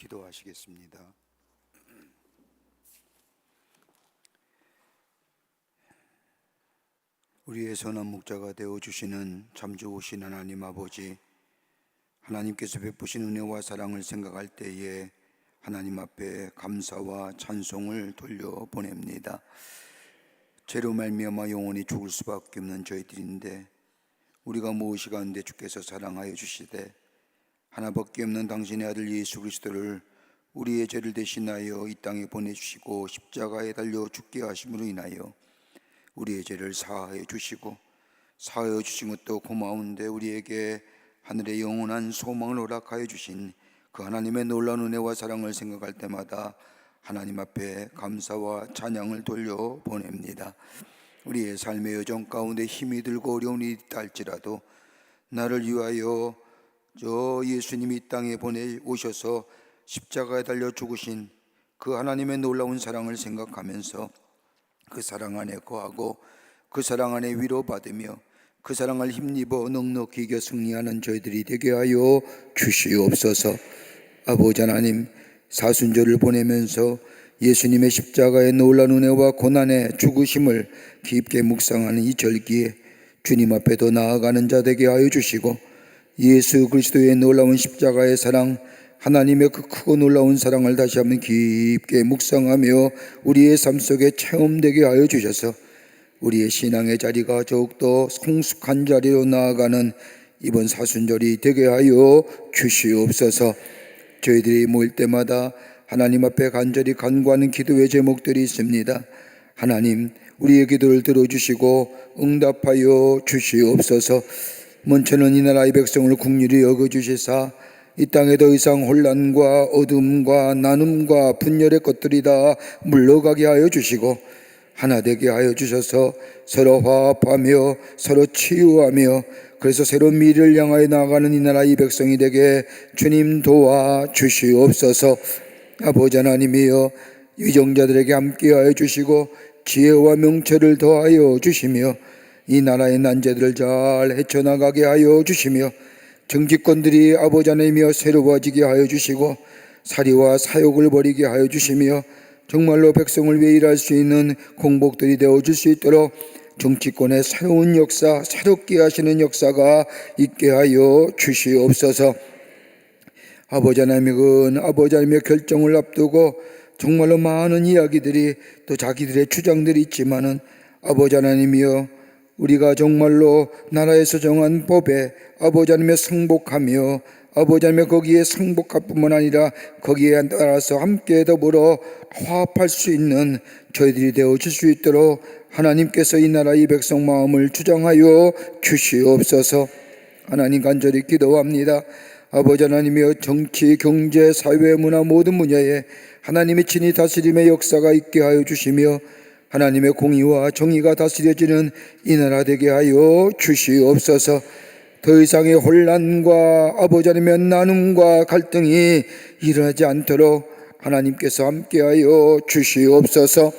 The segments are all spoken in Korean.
기도하시겠습니다. 우리의 선한 목자가 되어주시는 참 좋으신 하나님 아버지, 하나님께서 베푸신 은혜와 사랑을 생각할 때에 하나님 앞에 감사와 찬송을 돌려보냅니다. 죄로 말미암아 영원히 죽을 수밖에 없는 저희들인데 우리가 무엇이 가운데 주께서 사랑하여 주시되 하나밖에 없는 당신의 아들 예수 그리스도를 우리의 죄를 대신하여 이 땅에 보내주시고 십자가에 달려 죽게 하심으로 인하여 우리의 죄를 사하여 주시고, 사하여 주신 것도 고마운데 우리에게 하늘의 영원한 소망을 허락하여 주신 그 하나님의 놀라운 은혜와 사랑을 생각할 때마다 하나님 앞에 감사와 찬양을 돌려보냅니다. 우리의 삶의 여정 가운데 힘이 들고 어려운 일이 있다 할지라도 나를 위하여 예수님이 이 땅에 보내오셔서 십자가에 달려 죽으신 그 하나님의 놀라운 사랑을 생각하면서 그 사랑 안에 거하고 그 사랑 안에 위로받으며 그 사랑을 힘입어 넉넉히 이겨 승리하는 저희들이 되게 하여 주시옵소서. 아버지 하나님, 사순절을 보내면서 예수님의 십자가의 놀라운 은혜와 고난의 죽으심을 깊게 묵상하는 이 절기에 주님 앞에 더 나아가는 자 되게 하여 주시고, 예수 그리스도의 놀라운 십자가의 사랑, 하나님의 그 크고 놀라운 사랑을 다시 한번 깊게 묵상하며 우리의 삶 속에 체험되게 하여 주셔서 우리의 신앙의 자리가 더욱더 성숙한 자리로 나아가는 이번 사순절이 되게 하여 주시옵소서. 저희들이 모일 때마다 하나님 앞에 간절히 간구하는 기도의 제목들이 있습니다. 하나님, 우리의 기도를 들어주시고 응답하여 주시옵소서. 먼저는 이 나라의 백성을 긍휼히 여겨주시사 이 땅에 더 이상 혼란과 어둠과 나눔과 분열의 것들이 다 물러가게 하여 주시고 하나 되게 하여 주셔서 서로 화합하며 서로 치유하며 그래서 새로운 미래를 향하여 나아가는 이 나라의 백성이 되게 주님 도와 주시옵소서. 아버지 하나님이여, 위정자들에게 함께하여 주시고 지혜와 명철을 더하여 주시며 이 나라의 난제들을 잘 헤쳐나가게 하여 주시며 정치권들이 아버지 하나님이여 새로워지게 하여 주시고 사리와 사욕을 버리게 하여 주시며 정말로 백성을 위해 일할 수 있는 공복들이 되어줄 수 있도록 정치권의 새로운 역사, 새롭게 하시는 역사가 있게 하여 주시옵소서. 아버지 하나님의 결정을 앞두고 정말로 많은 이야기들이 또 자기들의 주장들이 있지만은 아버지 하나님이여, 우리가 정말로 나라에서 정한 법에 아버지 하나님의 승복하며 아버지 하나님의 거기에 승복할 뿐만 아니라 거기에 따라서 함께 더불어 화합할 수 있는 저희들이 되어질 수 있도록 하나님께서 이 나라 이 백성 마음을 주장하여 주시옵소서. 하나님 간절히 기도합니다. 아버지 하나님이여, 정치, 경제, 사회, 문화 모든 분야에 하나님의 친히 다스림의 역사가 있게 하여 주시며 하나님의 공의와 정의가 다스려지는 이 나라 되게 하여 주시옵소서. 더 이상의 혼란과 아버지 하나님의 나눔과 갈등이 일어나지 않도록 하나님께서 함께하여 주시옵소서.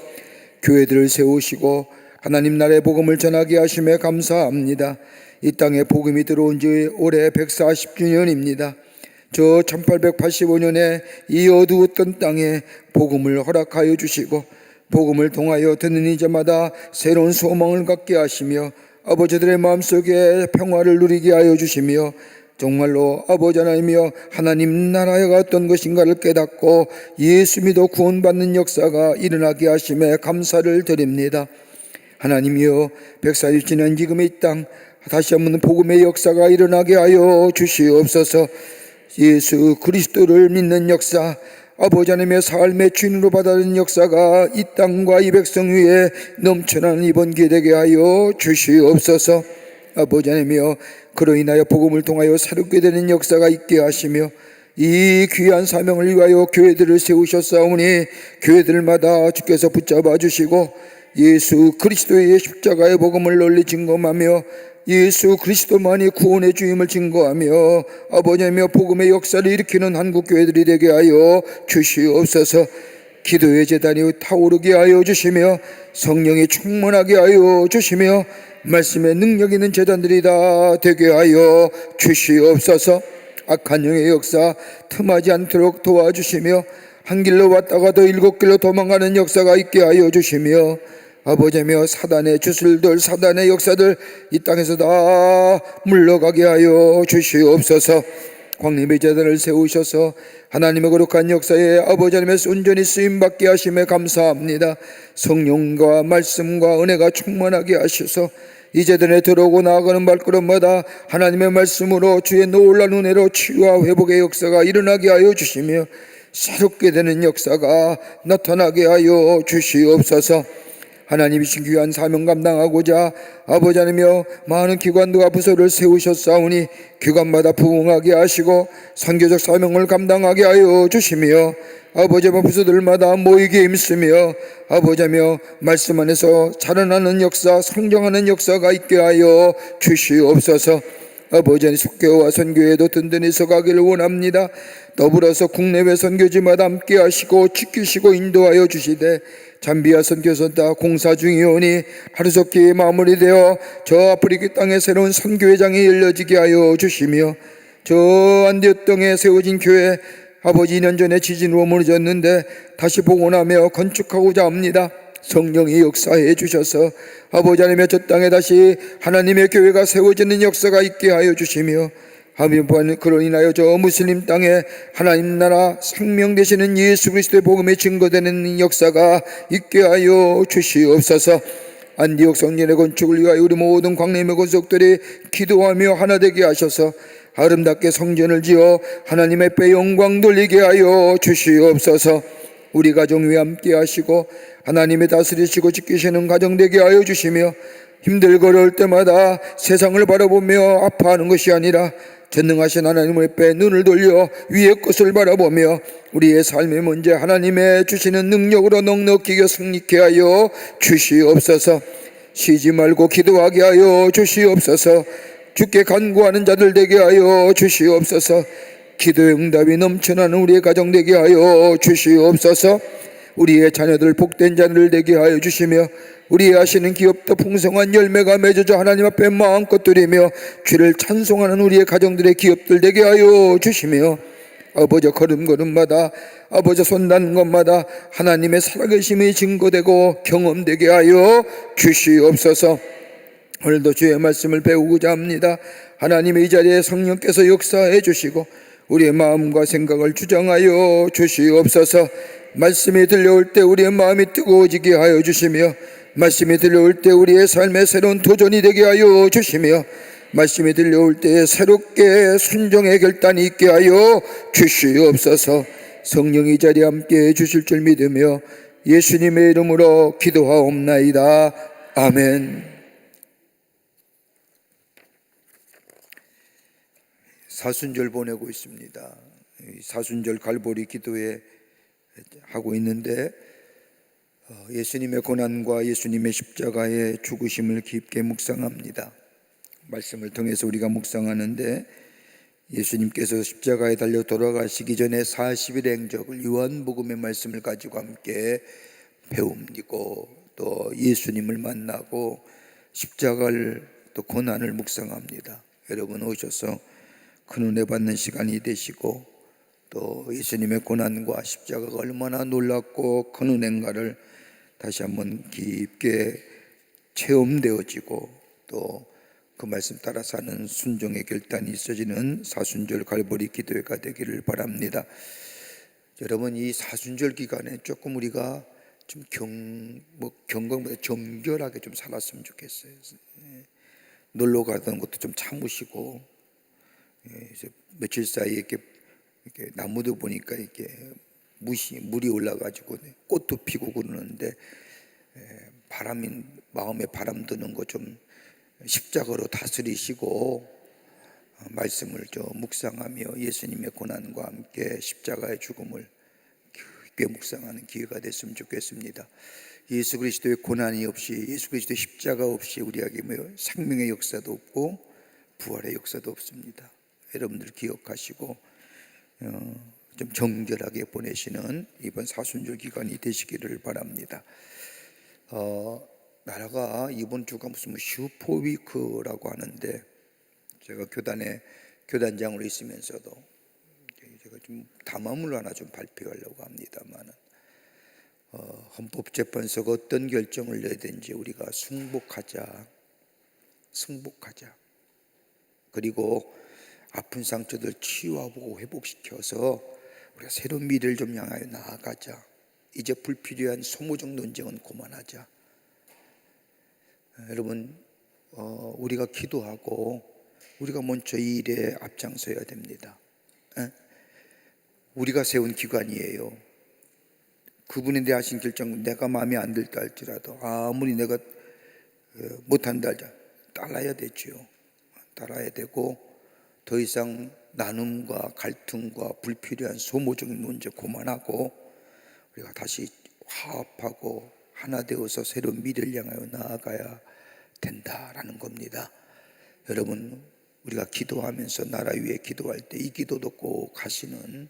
교회들을 세우시고 하나님 나라의 복음을 전하게 하심에 감사합니다. 이 땅에 복음이 들어온 지 올해 140주년입니다. 저 1885년에 이 어두웠던 땅에 복음을 허락하여 주시고 복음을 통하여 듣는 이자마다 새로운 소망을 갖게 하시며 아버지들의 마음속에 평화를 누리게 하여 주시며 정말로 아버지 하나님이여, 하나님 나라가 어떤 것인가를 깨닫고 예수 믿어 구원받는 역사가 일어나게 하심에 감사를 드립니다. 하나님이여, 140주년 지금 이 땅 다시 한번 복음의 역사가 일어나게 하여 주시옵소서. 예수 그리스도를 믿는 역사, 아버지 하나님의 삶의 주인으로 받아들이는 역사가 이 땅과 이 백성 위에 넘쳐나는 이번 기회 되게 하여 주시옵소서. 아버지 하나님이여, 그로 인하여 복음을 통하여 새롭게 되는 역사가 있게 하시며 이 귀한 사명을 위하여 교회들을 세우셨사오니 교회들마다 주께서 붙잡아 주시고 예수 그리스도의 십자가의 복음을 널리 증거하며 예수 그리스도만이 구원의 주임을 증거하며 아버지 하나님의 복음의 역사를 일으키는 한국교회들이 되게 하여 주시옵소서. 기도의 제단이 타오르게 하여 주시며 성령이 충만하게 하여 주시며 말씀의 능력 있는 제단들이 다 되게 하여 주시옵소서. 악한 영의 역사 틈하지 않도록 도와주시며 한 길로 왔다가도 7길로 도망가는 역사가 있게 하여 주시며 아버지며 사단의 주술들 사단의 역사들 이 땅에서 다 물러가게 하여 주시옵소서. 광림의 제단을 세우셔서 하나님의 거룩한 역사에 아버지 하나님의 온전히 쓰임받게 하심에 감사합니다. 성령과 말씀과 은혜가 충만하게 하셔서 이 제단에 들어오고 나아가는 발걸음마다 하나님의 말씀으로 주의 놀라운 은혜로 치유와 회복의 역사가 일어나게 하여 주시며 새롭게 되는 역사가 나타나게 하여 주시옵소서. 하나님이신 귀한 사명 감당하고자 아버지 하나님이여 많은 기관들과 부서를 세우셨사오니 기관마다 부흥하게 하시고 선교적 사명을 감당하게 하여 주시며 아버지와 부서들마다 모이게 힘쓰며 아버지며 말씀 안에서 자라나는 역사 성장하는 역사가 있게 하여 주시옵소서. 아버지 속교와 선교에도 든든히 서가기를 원합니다. 더불어서 국내외 선교지마다 함께 하시고 지키시고 인도하여 주시되 잠비아 선교선다 공사 중이오니 하루속히 마무리되어 저 아프리카 땅에 새로운 선교회장이 열려지게 하여 주시며 저 안디옥 땅에 세워진 교회 아버지 2년 전에 지진으로 무너졌는데 다시 복원하며 건축하고자 합니다. 성령이 역사해 주셔서 아버지 하나님의 저 땅에 다시 하나님의 교회가 세워지는 역사가 있게 하여 주시며 하나님 그로 인하여 저 무슬림 땅에 하나님 나라 생명 되시는 예수 그리스도의 복음이 증거되는 역사가 있게 하여 주시옵소서. 안디옥 성전의 건축을 위하여 우리 모든 광림의 권속들이 기도하며 하나 되게 하셔서 아름답게 성전을 지어 하나님의 배 영광 돌리게 하여 주시옵소서. 우리 가정 위에 함께 하시고 하나님의 다스리시고 지키시는 가정 되게 하여 주시며 힘들고 어려울 때마다 세상을 바라보며 아파하는 것이 아니라 전능하신 하나님의 배 눈을 돌려 위의 것을 바라보며 우리의 삶의 문제 하나님의 주시는 능력으로 넉넉히 승리케 하여 주시옵소서. 쉬지 말고 기도하게 하여 주시옵소서. 주께 간구하는 자들 되게 하여 주시옵소서. 기도의 응답이 넘쳐나는 우리의 가정 되게 하여 주시옵소서. 우리의 자녀들 복된 자들 되게 하여 주시며 우리의 하시는 기업도 풍성한 열매가 맺어져 하나님 앞에 마음껏 드리며 주를 찬송하는 우리의 가정들의 기업들 되게 하여 주시며 아버지 걸음걸음마다 아버지 손 닿는 것마다 하나님의 살아계심이 증거되고 경험되게 하여 주시옵소서. 오늘도 주의 말씀을 배우고자 합니다. 하나님의 이 자리에 성령께서 역사해 주시고 우리의 마음과 생각을 주장하여 주시옵소서. 말씀이 들려올 때 우리의 마음이 뜨거워지게 하여 주시며 말씀이 들려올 때 우리의 삶에 새로운 도전이 되게 하여 주시며 말씀이 들려올 때 새롭게 순종의 결단이 있게 하여 주시옵소서. 성령이 이 자리에 함께 해 주실 줄 믿으며 예수님의 이름으로 기도하옵나이다. 아멘. 사순절 보내고 있습니다. 사순절 갈보리 기도회 하고 있는데 예수님의 고난과 예수님의 십자가의 죽으심을 깊게 묵상합니다. 말씀을 통해서 우리가 묵상하는데 예수님께서 십자가에 달려 돌아가시기 전에 40일 행적을 요한복음의 말씀을 가지고 함께 배움이고 또 예수님을 만나고 십자가를 또 고난을 묵상합니다. 여러분 오셔서 큰 은혜 받는 시간이 되시고 또 예수님의 고난과 십자가가 얼마나 놀랍고 큰 은혜인가를 다시 한번 깊게 체험되어지고 또 그 말씀 따라 사는 순종의 결단이 있어지는 사순절 갈보리 기도회가 되기를 바랍니다. 여러분 이 사순절 기간에 조금 우리가 좀 경건보다 정결하게 좀 살았으면 좋겠어요. 놀러 가던 것도 좀 참으시고 며칠 사이에 이렇게 나무도 보니까 이렇게 물이 올라가지고 꽃도 피고 그러는데 마음에 바람 드는 거 좀 십자가로 다스리시고 말씀을 좀 묵상하며 예수님의 고난과 함께 십자가의 죽음을 깊게 묵상하는 기회가 됐으면 좋겠습니다. 예수 그리스도의 고난이 없이 예수 그리스도의 십자가 없이 우리에게 생명의 역사도 없고 부활의 역사도 없습니다. 여러분들 기억하시고 좀 정결하게 보내시는 이번 사순절 기간이 되시기를 바랍니다. 나라가 이번 주가 무슨 슈퍼위크라고 하는데 제가 교단에 교단장으로 있으면서도 제가 좀 담화문을 하나 좀 발표하려고 합니다만, 헌법재판소가 어떤 결정을 내든지 우리가 승복하자. 그리고 아픈 상처들 치유하고 회복시켜서 우리가 새로운 미래를 좀 향하여 나아가자. 이제 불필요한 소모적 논쟁은 그만하자. 여러분, 우리가 기도하고 우리가 먼저 이 일에 앞장서야 됩니다. 우리가 세운 기관이에요. 그분에 대해 하신 결정 내가 마음에 안 들다 할지라도 아무리 내가 못한다 할지라도 따라야 되죠. 따라야 되고 더 이상 나눔과 갈등과 불필요한 소모적인 논쟁 그만하고 우리가 다시 화합하고 하나 되어서 새로운 미래를 향하여 나아가야 된다라는 겁니다. 여러분, 우리가 기도하면서 나라 위에 기도할 때 이 기도도 꼭 하시는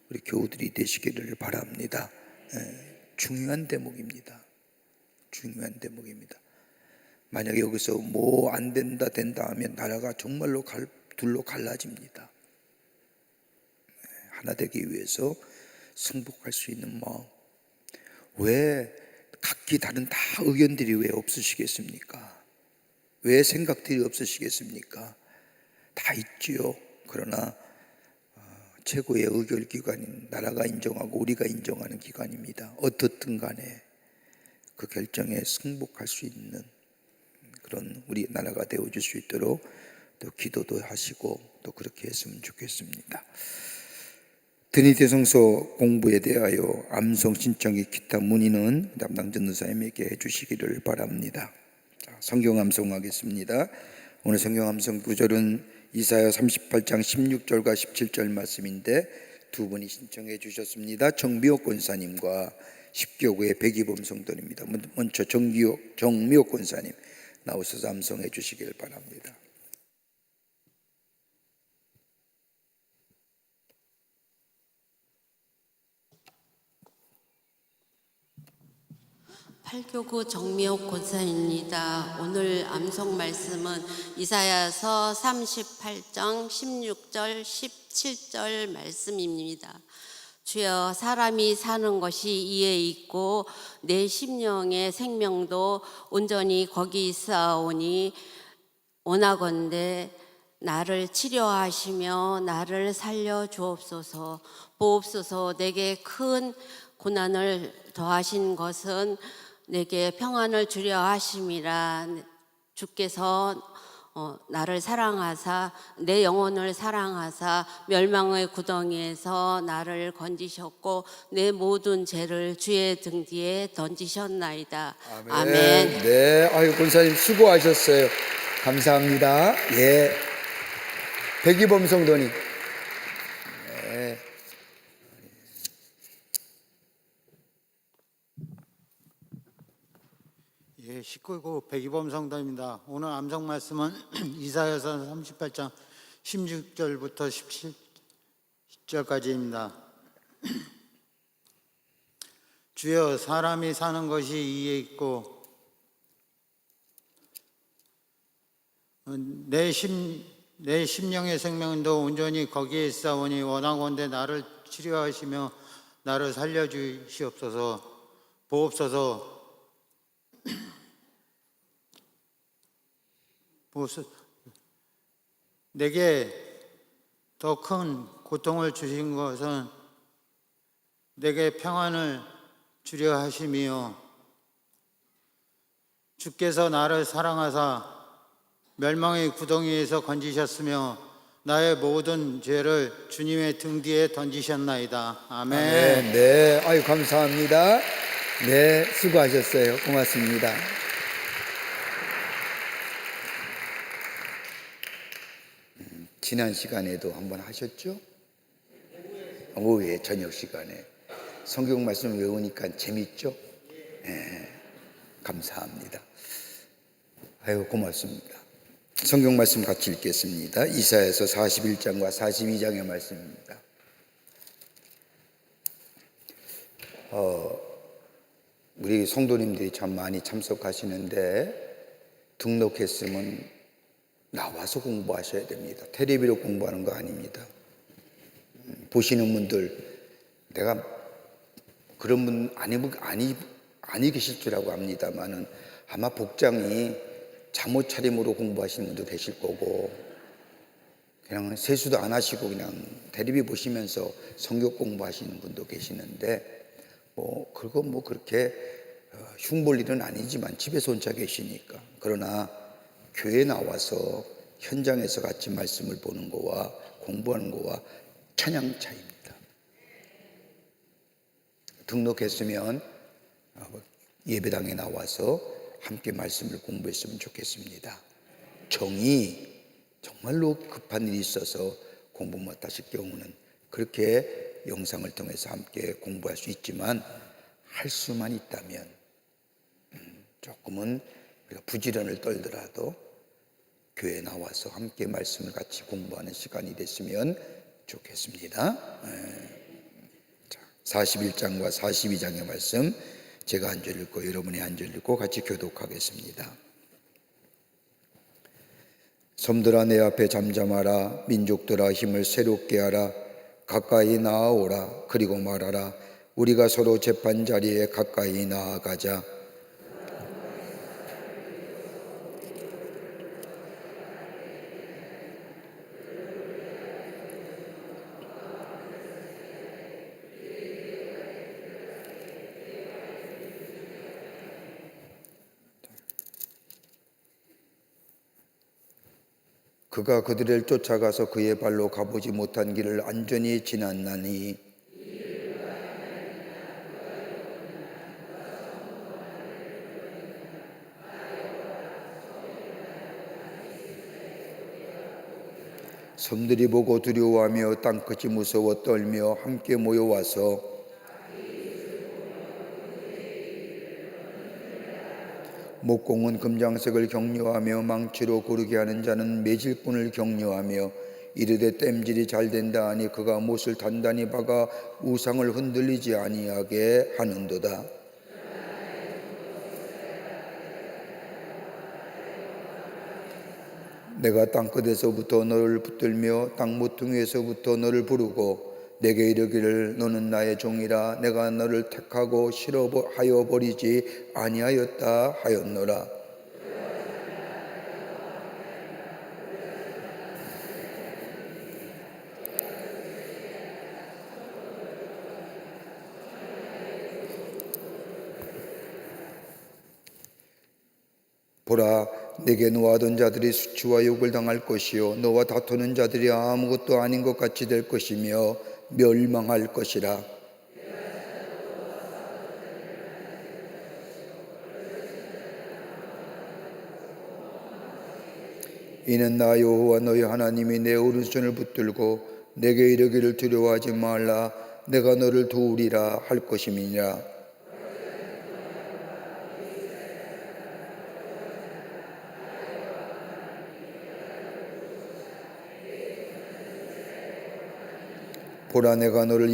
우리 교우들이 되시기를 바랍니다. 중요한 대목입니다. 만약에 여기서 뭐 안 된다 하면 나라가 정말로 둘로 갈라집니다. 하나 되기 위해서 승복할 수 있는 마음. 왜 각기 다른 다 의견들이 왜 없으시겠습니까? 왜 생각들이 없으시겠습니까? 다 있지요. 그러나 최고의 의결기관인 나라가 인정하고 우리가 인정하는 기관입니다. 어떻든 간에 그 결정에 승복할 수 있는 그런 우리 나라가 되어줄 수 있도록 또 기도도 하시고 또 그렇게 했으면 좋겠습니다. 드니대성서 공부에 대하여 암송 신청의 기타 문의는 담당 전도사님에게 해주시기를 바랍니다. 성경 암송하겠습니다. 오늘 성경 암송 구절은 이사야 38장 16절과 17절 말씀인데 두 분이 신청해 주셨습니다. 정미옥 권사님과 십교구의 백이범 성도입니다. 먼저 정미옥 권사님 나오셔서 암송해 주시길 바랍니다. 팔교구 정미옥 권사입니다. 오늘 암송 말씀은 이사야서 38장 16절 17절 말씀입니다. 주여, 사람이 사는 것이 이에 있고 내 심령의 생명도 온전히 거기 있사오니 원하건대 나를 치료하시며 나를 살려 주옵소서. 보옵소서. 내게 큰 고난을 더하신 것은 내게 평안을 주려 하심이라. 주께서 나를 사랑하사 내 영혼을 사랑하사 멸망의 구덩이에서 나를 건지셨고 내 모든 죄를 주의 등 뒤에 던지셨나이다. 아멘. 네, 아유 권사님 수고하셨어요. 감사합니다. 예, 백이범 성도님. 네. 예, 19구 백이범 성도입니다. 오늘 암송 말씀은 이사야서 38장 16절부터 17절까지입니다. 주여, 사람이 사는 것이 이에 있고 내 심령의 생명도 온전히 거기에 있사오니 원하건대 나를 치료하시며 나를 살려주시옵소서. 보옵소서. 내게 더 큰 고통을 주신 것은 내게 평안을 주려 하심이요, 주께서 나를 사랑하사 멸망의 구덩이에서 건지셨으며 나의 모든 죄를 주님의 등 뒤에 던지셨나이다. 아멘. 네, 아유 감사합니다. 네, 수고하셨어요. 고맙습니다. 지난 시간에도 한번 하셨죠? 오후에 저녁 시간에 성경 말씀 외우니까 재밌죠? 네, 감사합니다. 아유 고맙습니다. 성경 말씀 같이 읽겠습니다. 이사야서 41장과 42장의 말씀입니다. 우리 성도님들이 참 많이 참석하시는데 등록했으면 나와서 공부하셔야 됩니다. 텔레비로 공부하는 거 아닙니다. 보시는 분들, 내가 그런 분 아니 계실 줄 알고 압니다만은 아마 복장이 잠옷 차림으로 공부하시는 분도 계실 거고, 그냥 세수도 안 하시고 그냥 텔레비 보시면서 성경 공부하시는 분도 계시는데, 그거 그렇게 흉볼 일은 아니지만 집에서 혼자 계시니까. 그러나 교회 나와서 현장에서 같이 말씀을 보는 거와 공부하는 거와 천양 차이입니다. 등록했으면 예배당에 나와서 함께 말씀을 공부했으면 좋겠습니다. 정말로 급한 일이 있어서 공부 못하실 경우는 그렇게 영상을 통해서 함께 공부할 수 있지만, 할 수만 있다면 조금은 우리가 부지런을 떨더라도 교회에 나와서 함께 말씀을 같이 공부하는 시간이 됐으면 좋겠습니다. 41장과 42장의 말씀 제가 한 절 읽고 여러분이 한 절 읽고 같이 교독하겠습니다. 섬들아 내 앞에 잠잠하라. 민족들아 힘을 새롭게 하라. 가까이 나아오라. 그리고 말하라. 우리가 서로 재판 자리에 가까이 나아가자. 그가 그들을 쫓아가서 그의 발로 가보지 못한 길을 안전히 지났나니 섬들이 보고 두려워하며 땅끝이 무서워 떨며 함께 모여와서 목공은 금장색을 격려하며 망치로 고르게 하는 자는 매질꾼을 격려하며 이르되 땜질이 잘 된다 하니 그가 못을 단단히 박아 우상을 흔들리지 아니하게 하는도다. 내가 땅끝에서부터 너를 붙들며 땅 모퉁이에서부터 너를 부르고 내게 이르기를 너는 나의 종이라. 내가 너를 택하고 싫어하여 버리지 아니하였다 하였노라. 보라, 내게 노하던 자들이 수치와 욕을 당할 것이요 너와 다투는 자들이 아무것도 아닌 것 같이 될 것이며 멸망할 것이라. 이는 나 여호와 너희 하나님이 내 오른손을 붙들고 내게 이르기를 두려워하지 말라. 내가 너를 도우리라 할 것임이니라. 보라, 내가 너를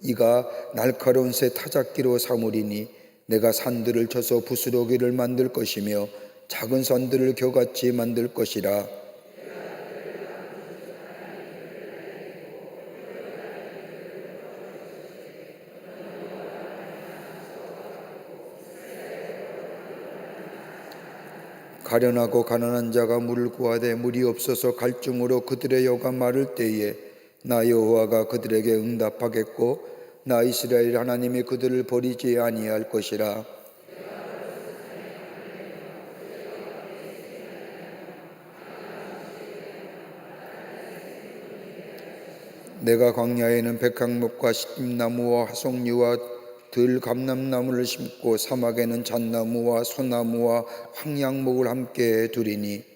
이가 날카로운 새 타작기로 삼으리니 내가 산들을 쳐서 부스러기를 만들 것이며 작은 산들을 겨같이 만들 것이라. 가련하고 가난한 자가 물을 구하되 물이 없어서 갈증으로 그들의 여가 마를 때에 나 여호와가 그들에게 응답하겠고 나 이스라엘 하나님이 그들을 버리지 아니할 것이라. 내가 광야에는 백향목과 시tim나무와 화석류와 들감람나무를 심고 사막에는 잣나무와 소나무와 황양목을 함께 두리니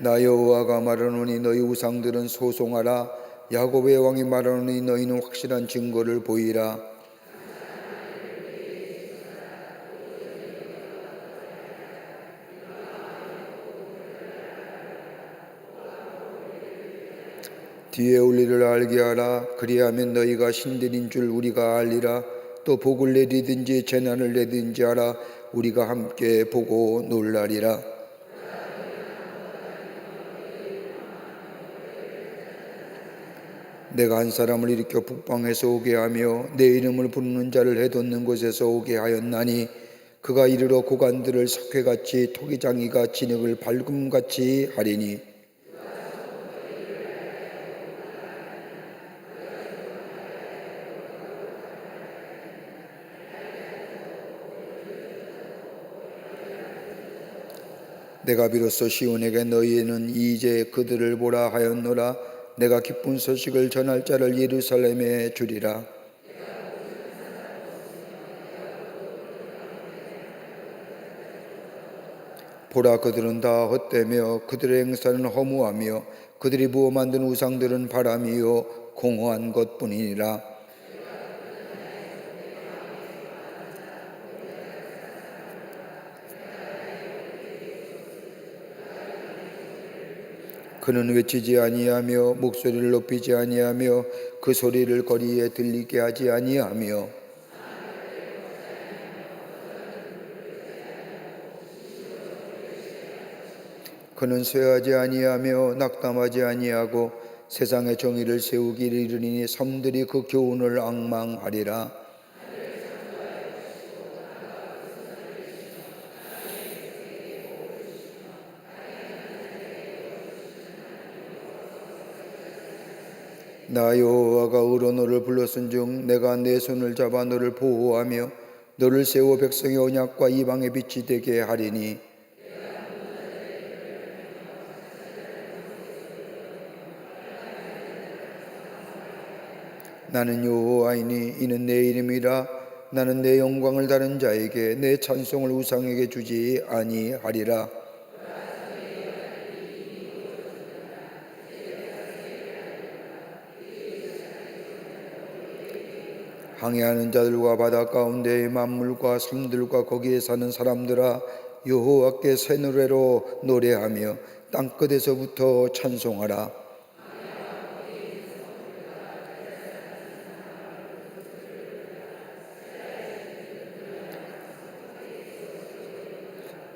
나 여호와가 말하노니 너희 우상들은 소송하라. 야곱의 왕이 말하노니 너희는 확실한 증거를 보이라. 뒤에 올 일을 알게 하라. 그리하면 너희가 신들인 줄 우리가 알리라. 또 복을 내리든지 재난을 내든지 하라. 우리가 함께 보고 놀라리라. 내가 한 사람을 일으켜 북방에서 오게 하며 내 이름을 부르는 자를 해돋는 곳에서 오게 하였나니 그가 이르러 고관들을 석회같이 토기장이가 진흙을 발금같이 하리니 내가 비로소 시온에게 너희는 이제 그들을 보라 하였노라. 내가 기쁜 소식을 전할 자를 예루살렘에 주리라. 보라, 그들은 다 헛되며 그들의 행사는 허무하며 그들이 부어 만든 우상들은 바람이요 공허한 것뿐이니라. 그는 외치지 아니하며 목소리를 높이지 아니하며 그 소리를 거리에 들리게 하지 아니하며 그는 쇠하지 아니하며 낙담하지 아니하고 세상의 정의를 세우기를 이르니 섬들이 그 교훈을 앙망하리라. 나 여호와가 의로 너를 불렀은즉 내가 내 손을 잡아 너를 보호하며 너를 세워 백성의 언약과 이방의 빛이 되게 하리니 나는 여호와이니 이는 내 이름이라. 나는 내 영광을 다른 자에게 내 찬송을 우상에게 주지 아니하리라. 항해하는 자들과 바다 가운데의 만물과 섬들과 거기에 사는 사람들아, 여호와께 새 노래로 노래하며 땅끝에서부터 찬송하라.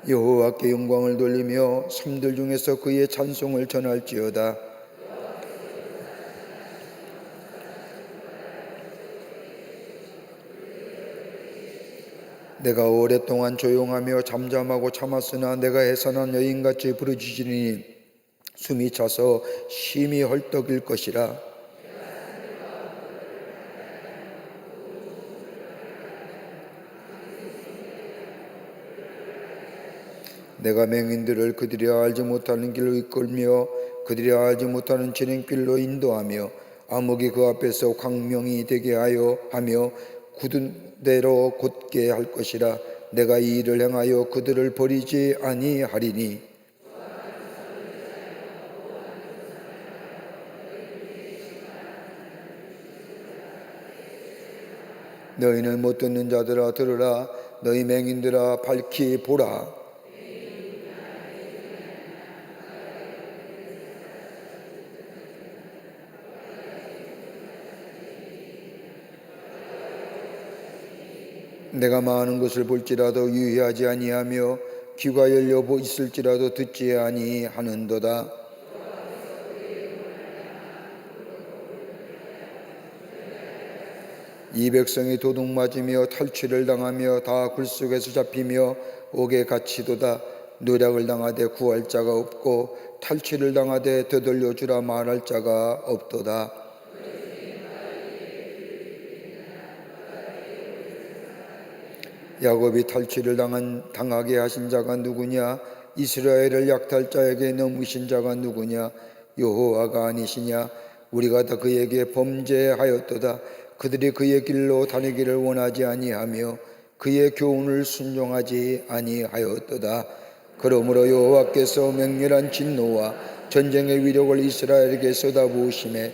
여호와께 영광을 돌리며 섬들 중에서 그의 찬송을 전할지어다. 내가 오랫동안 조용하며 잠잠하고 참았으나 내가 해산한 여인같이 부르짖으니 숨이 차서 심히 헐떡일 것이라. 내가 맹인들을 그들이 알지 못하는 길로 이끌며 그들이 알지 못하는 진행길로 인도하며 암흑이 그 앞에서 광명이 되게 하며 굳은 대로 곧게 할 것이라. 내가 이 일을 행하여 그들을 버리지 아니하리니 너희는 못 듣는 자들아 들으라. 너희 맹인들아 밝히 보라. 내가 많은 것을 볼지라도 유의하지 아니하며 귀가 열려 있을지라도 듣지 아니하는도다. 이 백성이 도둑맞으며 탈취를 당하며 다 굴속에서 잡히며 옥에 갇히도다. 노략을 당하되 구할 자가 없고 탈취를 당하되 되돌려 주라 말할 자가 없도다. 야곱이 탈취를 당하게 하신 자가 누구냐? 이스라엘을 약탈자에게 넘기신 자가 누구냐? 여호와가 아니시냐? 우리가 다 그에게 범죄하였도다. 그들이 그의 길로 다니기를 원하지 아니하며 그의 교훈을 순종하지 아니하였도다. 그러므로 여호와께서 맹렬한 진노와 전쟁의 위력을 이스라엘에게 쏟아부으심에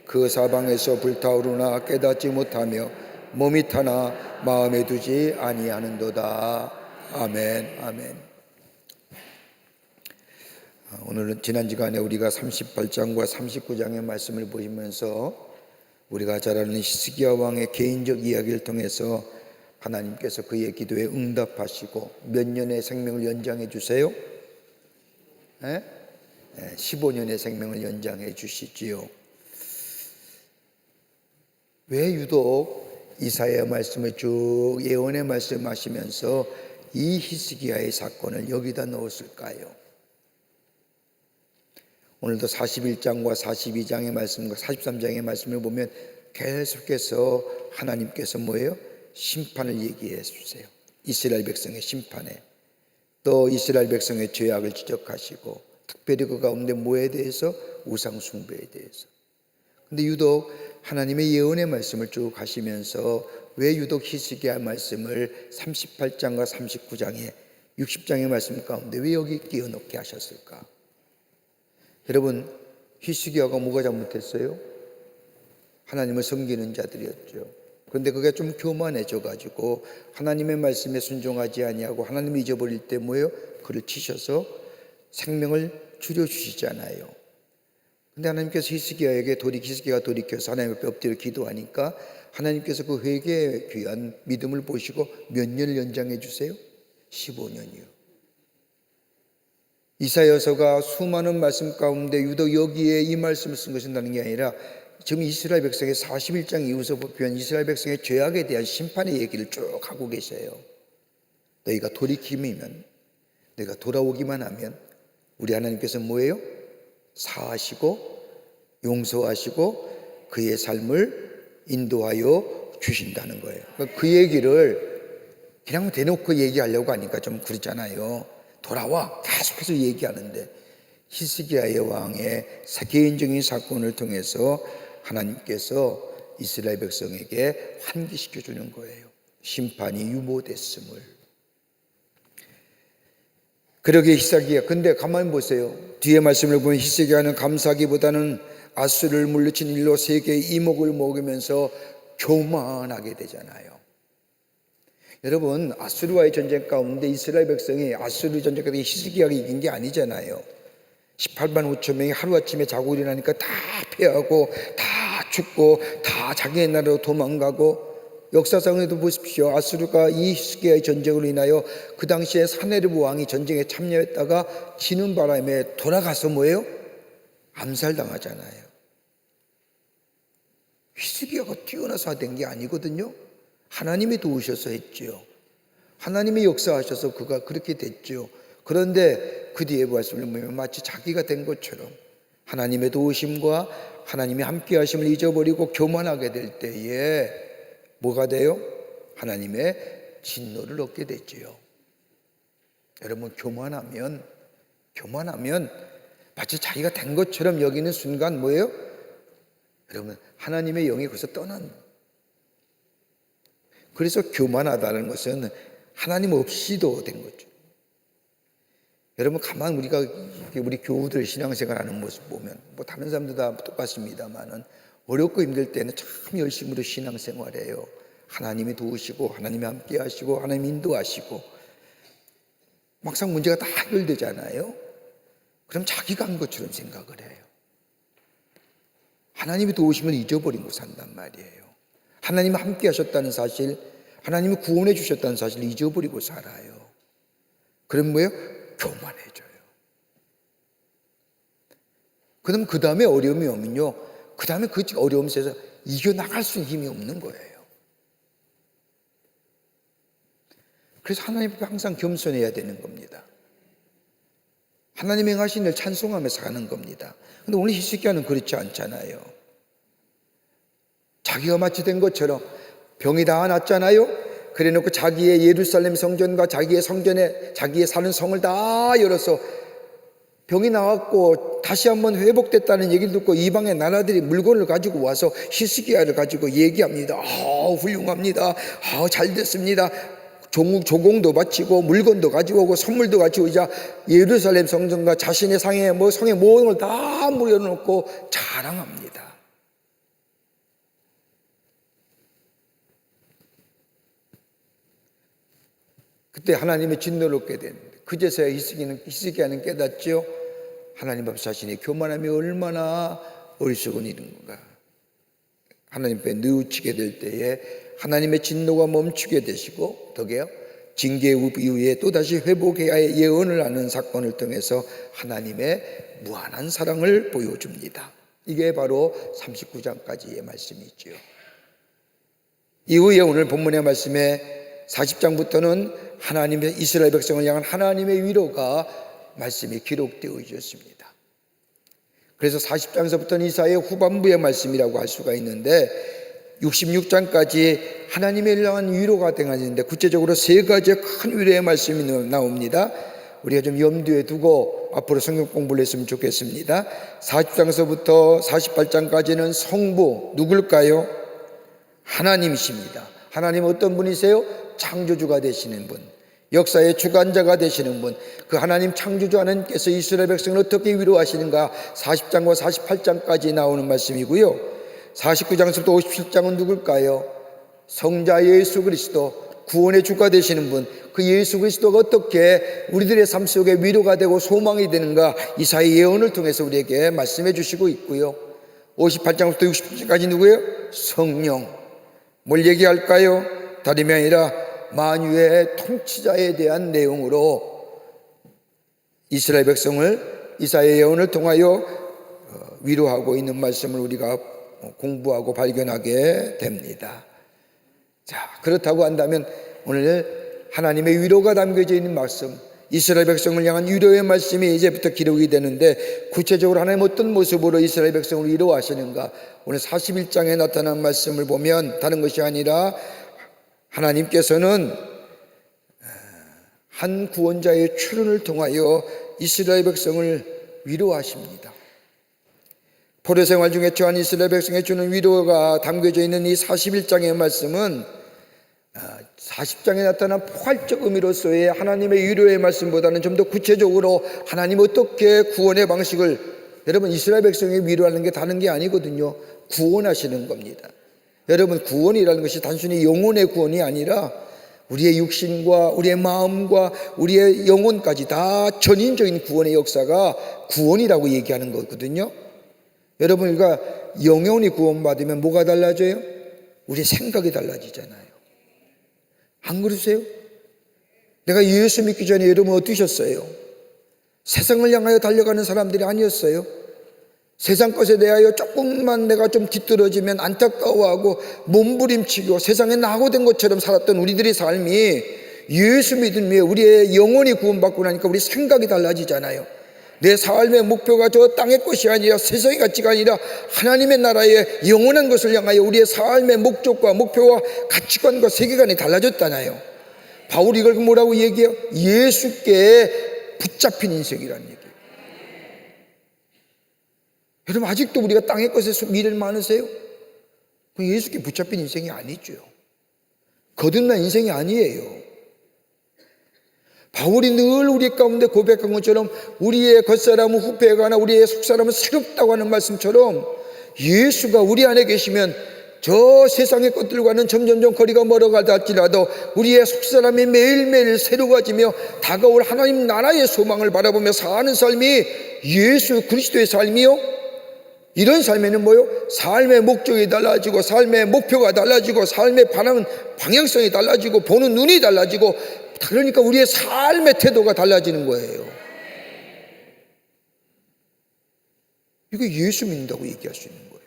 그 사방에서 불타오르나 깨닫지 못하며 몸이 타나 마음에 두지 아니하는도다. 아멘. 아멘. 오늘은 지난 시간에 우리가 38장과 39장의 말씀을 보시면서 우리가 잘 아는 히스기야 왕의 개인적 이야기를 통해서 하나님께서 그의 기도에 응답하시고 몇 년의 생명을 연장해 주세요? 15년의 생명을 연장해 주시지요. 왜 유독 이사야 말씀을 쭉 예언의 말씀하시면서 이 히스기야의 사건을 여기다 넣었을까요? 오늘도 41장과 42장의 말씀과 43장의 말씀을 보면 계속해서 하나님께서 뭐예요? 심판을 얘기해 주세요. 이스라엘 백성의 심판에, 또 이스라엘 백성의 죄악을 지적하시고, 특별히 그 가운데 뭐에 대해서? 우상 숭배에 대해서. 근데 유독 하나님의 예언의 말씀을 쭉 하시면서 왜 유독 히스기야 말씀을 38장과 39장에 60장의 말씀 가운데 왜 여기 끼워 넣게 하셨을까? 여러분, 히스기야가 뭐가 잘못했어요? 하나님을 섬기는 자들이었죠. 그런데 그게 좀 교만해져 가지고 하나님의 말씀에 순종하지 아니하고 하나님을 잊어버릴 때 뭐예요? 그를 치셔서 생명을 줄여주시잖아요. 근데 하나님께서 히스기야가 돌이켜서 하나님 앞에 엎드려 기도하니까 하나님께서 그 회개의 귀한 믿음을 보시고 몇 년을 연장해 주세요? 15년이요. 이사야서가 수많은 말씀 가운데 유독 여기에 이 말씀을 쓴 것이라는 게 아니라 지금 이스라엘 백성의 41장 이후서 보면 이스라엘 백성의 죄악에 대한 심판의 얘기를 쭉 하고 계세요. 너희가 돌이킴이면, 너희가 돌아오기만 하면 우리 하나님께서 뭐예요? 사하시고 용서하시고 그의 삶을 인도하여 주신다는 거예요. 그 얘기를 그냥 대놓고 얘기하려고 하니까 좀 그렇잖아요. 돌아와 계속해서 얘기하는데 히스기야의 왕의 개인적인 사건을 통해서 하나님께서 이스라엘 백성에게 환기시켜 주는 거예요. 심판이 유보됐음을. 그러게 히스기야, 근데 가만히 보세요. 뒤에 말씀을 보면 히스기야는 감사하기보다는 아수르를 물리친 일로 세계의 이목을 먹으면서 교만하게 되잖아요. 여러분, 아수르와의 전쟁 가운데 이스라엘 백성이 아수르 전쟁 가운데 히스기야가 이긴 게 아니잖아요. 18만 5천 명이 하루아침에 자고 일어나니까 다 패하고 다 죽고 다 자기네 나라로 도망가고, 역사상에도 보십시오. 아수르가 이 히스기야의 전쟁으로 인하여 그 당시에 사네르브 왕이 전쟁에 참여했다가 지는 바람에 돌아가서 뭐예요? 암살당하잖아요. 히스기야가 뛰어나서 된 게 아니거든요. 하나님이 도우셔서 했지요. 하나님이 역사하셔서 그가 그렇게 됐지요. 그런데 그 뒤에 말씀을 보면 마치 자기가 된 것처럼 하나님의 도우심과 하나님의 함께 하심을 잊어버리고 교만하게 될 때에 뭐가 돼요? 하나님의 진노를 얻게 되지요. 여러분, 교만하면 마치 자기가 된 것처럼 여기는 순간 뭐예요? 여러분, 하나님의 영이 거기서 떠난. 그래서 교만하다는 것은 하나님 없이도 된 거죠. 여러분, 가만 우리 교우들 신앙생활하는 모습 보면 뭐 다른 사람들 다 똑같습니다만은 어렵고 힘들 때는 참 열심으로 신앙생활해요. 하나님이 도우시고 하나님이 함께 하시고 하나님이 인도하시고 막상 문제가 다 해결되잖아요. 그럼 자기가 한 것처럼 생각을 해요. 하나님이 도우시면 잊어버리고 산단 말이에요. 하나님이 함께 하셨다는 사실, 하나님이 구원해 주셨다는 사실을 잊어버리고 살아요. 그럼 뭐예요? 교만해져요. 그럼 그 다음에 어려움이 오면요, 그 다음에 그 어려움 속에서 이겨나갈 수 있는 힘이 없는 거예요. 그래서 하나님 앞에 항상 겸손해야 되는 겁니다. 하나님 행하신 일 찬송하면서 가는 겁니다. 근데 오늘 히스기야는 그렇지 않잖아요. 자기가 마치 된 것처럼 병이 다 났잖아요. 그래 놓고 자기의 예루살렘 성전과 자기의 성전에 자기의 사는 성을 다 열어서 병이 나왔고 다시 한번 회복됐다는 얘기를 듣고 이방의 나라들이 물건을 가지고 와서 히스기야를 가지고 얘기합니다. 훌륭합니다. 잘 됐습니다. 조공도 바치고 물건도 가지고 오고 선물도 가지고 오자 예루살렘 성전과 자신의 성의 모든 걸 다 물려놓고 자랑합니다. 그때 하나님의 진노를 얻게 되는데 그제서야 히스기야는 깨닫죠. 하나님 앞에 자신의 교만함이 얼마나 어리석은 일인가. 하나님 앞에 뉘우치게 될 때에 하나님의 진노가 멈추게 되시고 덕에요 징계 이후에 또다시 회복해야 예언을 하는 사건을 통해서 하나님의 무한한 사랑을 보여줍니다. 이게 바로 39장까지의 말씀이지요. 이후에 오늘 본문의 말씀에 40장부터는 하나님의 이스라엘 백성을 향한 하나님의 위로가 말씀이 기록되어 있었습니다. 그래서 40장에서부터는 이사야의 후반부의 말씀이라고 할 수가 있는데 66장까지 하나님의 향한 위로가 등장하는데 구체적으로 세 가지의 큰 위로의 말씀이 나옵니다. 우리가 좀 염두에 두고 앞으로 성경 공부를 했으면 좋겠습니다. 40장에서부터 48장까지는 성부 누굴까요? 하나님이십니다. 하나님 어떤 분이세요? 창조주가 되시는 분, 역사의 주관자가 되시는 분, 그 하나님 창조주 하나님께서 이스라엘 백성을 어떻게 위로하시는가 40장과 48장까지 나오는 말씀이고요. 49장에서부터 57장은 누굴까요? 성자 예수 그리스도, 구원의 주가 되시는 분, 그 예수 그리스도가 어떻게 우리들의 삶 속에 위로가 되고 소망이 되는가 이사야의 예언을 통해서 우리에게 말씀해 주시고 있고요. 58장부터 60장까지 누구예요? 성령. 뭘 얘기할까요? 다름이 아니라 만유의 통치자에 대한 내용으로 이스라엘 백성을 이사야의 예언을 통하여 위로하고 있는 말씀을 우리가 공부하고 발견하게 됩니다. 자, 그렇다고 한다면 오늘 하나님의 위로가 담겨져 있는 말씀, 이스라엘 백성을 향한 위로의 말씀이 이제부터 기록이 되는데 구체적으로 하나님 어떤 모습으로 이스라엘 백성을 위로하시는가 오늘 41장에 나타난 말씀을 보면 다른 것이 아니라 하나님께서는 한 구원자의 출현을 통하여 이스라엘 백성을 위로하십니다. 포로 생활 중에 처한 이스라엘 백성에 주는 위로가 담겨져 있는 이 41장의 말씀은 40장에 나타난 포괄적 의미로서의 하나님의 위로의 말씀보다는 좀 더 구체적으로 하나님 어떻게 구원의 방식을 여러분 이스라엘 백성이 위로하는 게 다른 게 아니거든요. 구원하시는 겁니다. 여러분 구원이라는 것이 단순히 영혼의 구원이 아니라 우리의 육신과 우리의 마음과 우리의 영혼까지 다 전인적인 구원의 역사가 구원이라고 얘기하는 거거든요. 여러분 우리가 영혼이 구원받으면 뭐가 달라져요? 우리의 생각이 달라지잖아요. 안 그러세요? 내가 예수 믿기 전에 여러분 어떠셨어요? 세상을 향하여 달려가는 사람들이 아니었어요. 세상 것에 대하여 조금만 내가 좀 뒤떨어지면 안타까워하고 몸부림치고 세상에 낙오된 것처럼 살았던 우리들의 삶이 예수 믿음에 우리의 영혼이 구원받고 나니까 우리 생각이 달라지잖아요. 내 삶의 목표가 저 땅의 것이 아니라 세상의 가치가 아니라 하나님의 나라의 영원한 것을 향하여 우리의 삶의 목적과 목표와 가치관과 세계관이 달라졌잖아요. 바울이 이걸 뭐라고 얘기해요? 예수께 붙잡힌 인생이라는 얘기예요. 여러분 아직도 우리가 땅의 것에 미련 많으세요? 예수께 붙잡힌 인생이 아니죠. 거듭난 인생이 아니에요. 바울이 늘 우리 가운데 고백한 것처럼 우리의 겉사람은 후패가나 우리의 속사람은 새롭다고 하는 말씀처럼 예수가 우리 안에 계시면 저 세상의 것들과는 점점점 거리가 멀어가다 할지라도 우리의 속사람이 매일매일 새로워지며 다가올 하나님 나라의 소망을 바라보며 사는 삶이 예수 그리스도의 삶이요. 이런 삶에는 뭐요? 삶의 목적이 달라지고 삶의 목표가 달라지고 삶의 방향성이 달라지고 보는 눈이 달라지고 그러니까 우리의 삶의 태도가 달라지는 거예요. 이게 예수 믿는다고 얘기할 수 있는 거예요.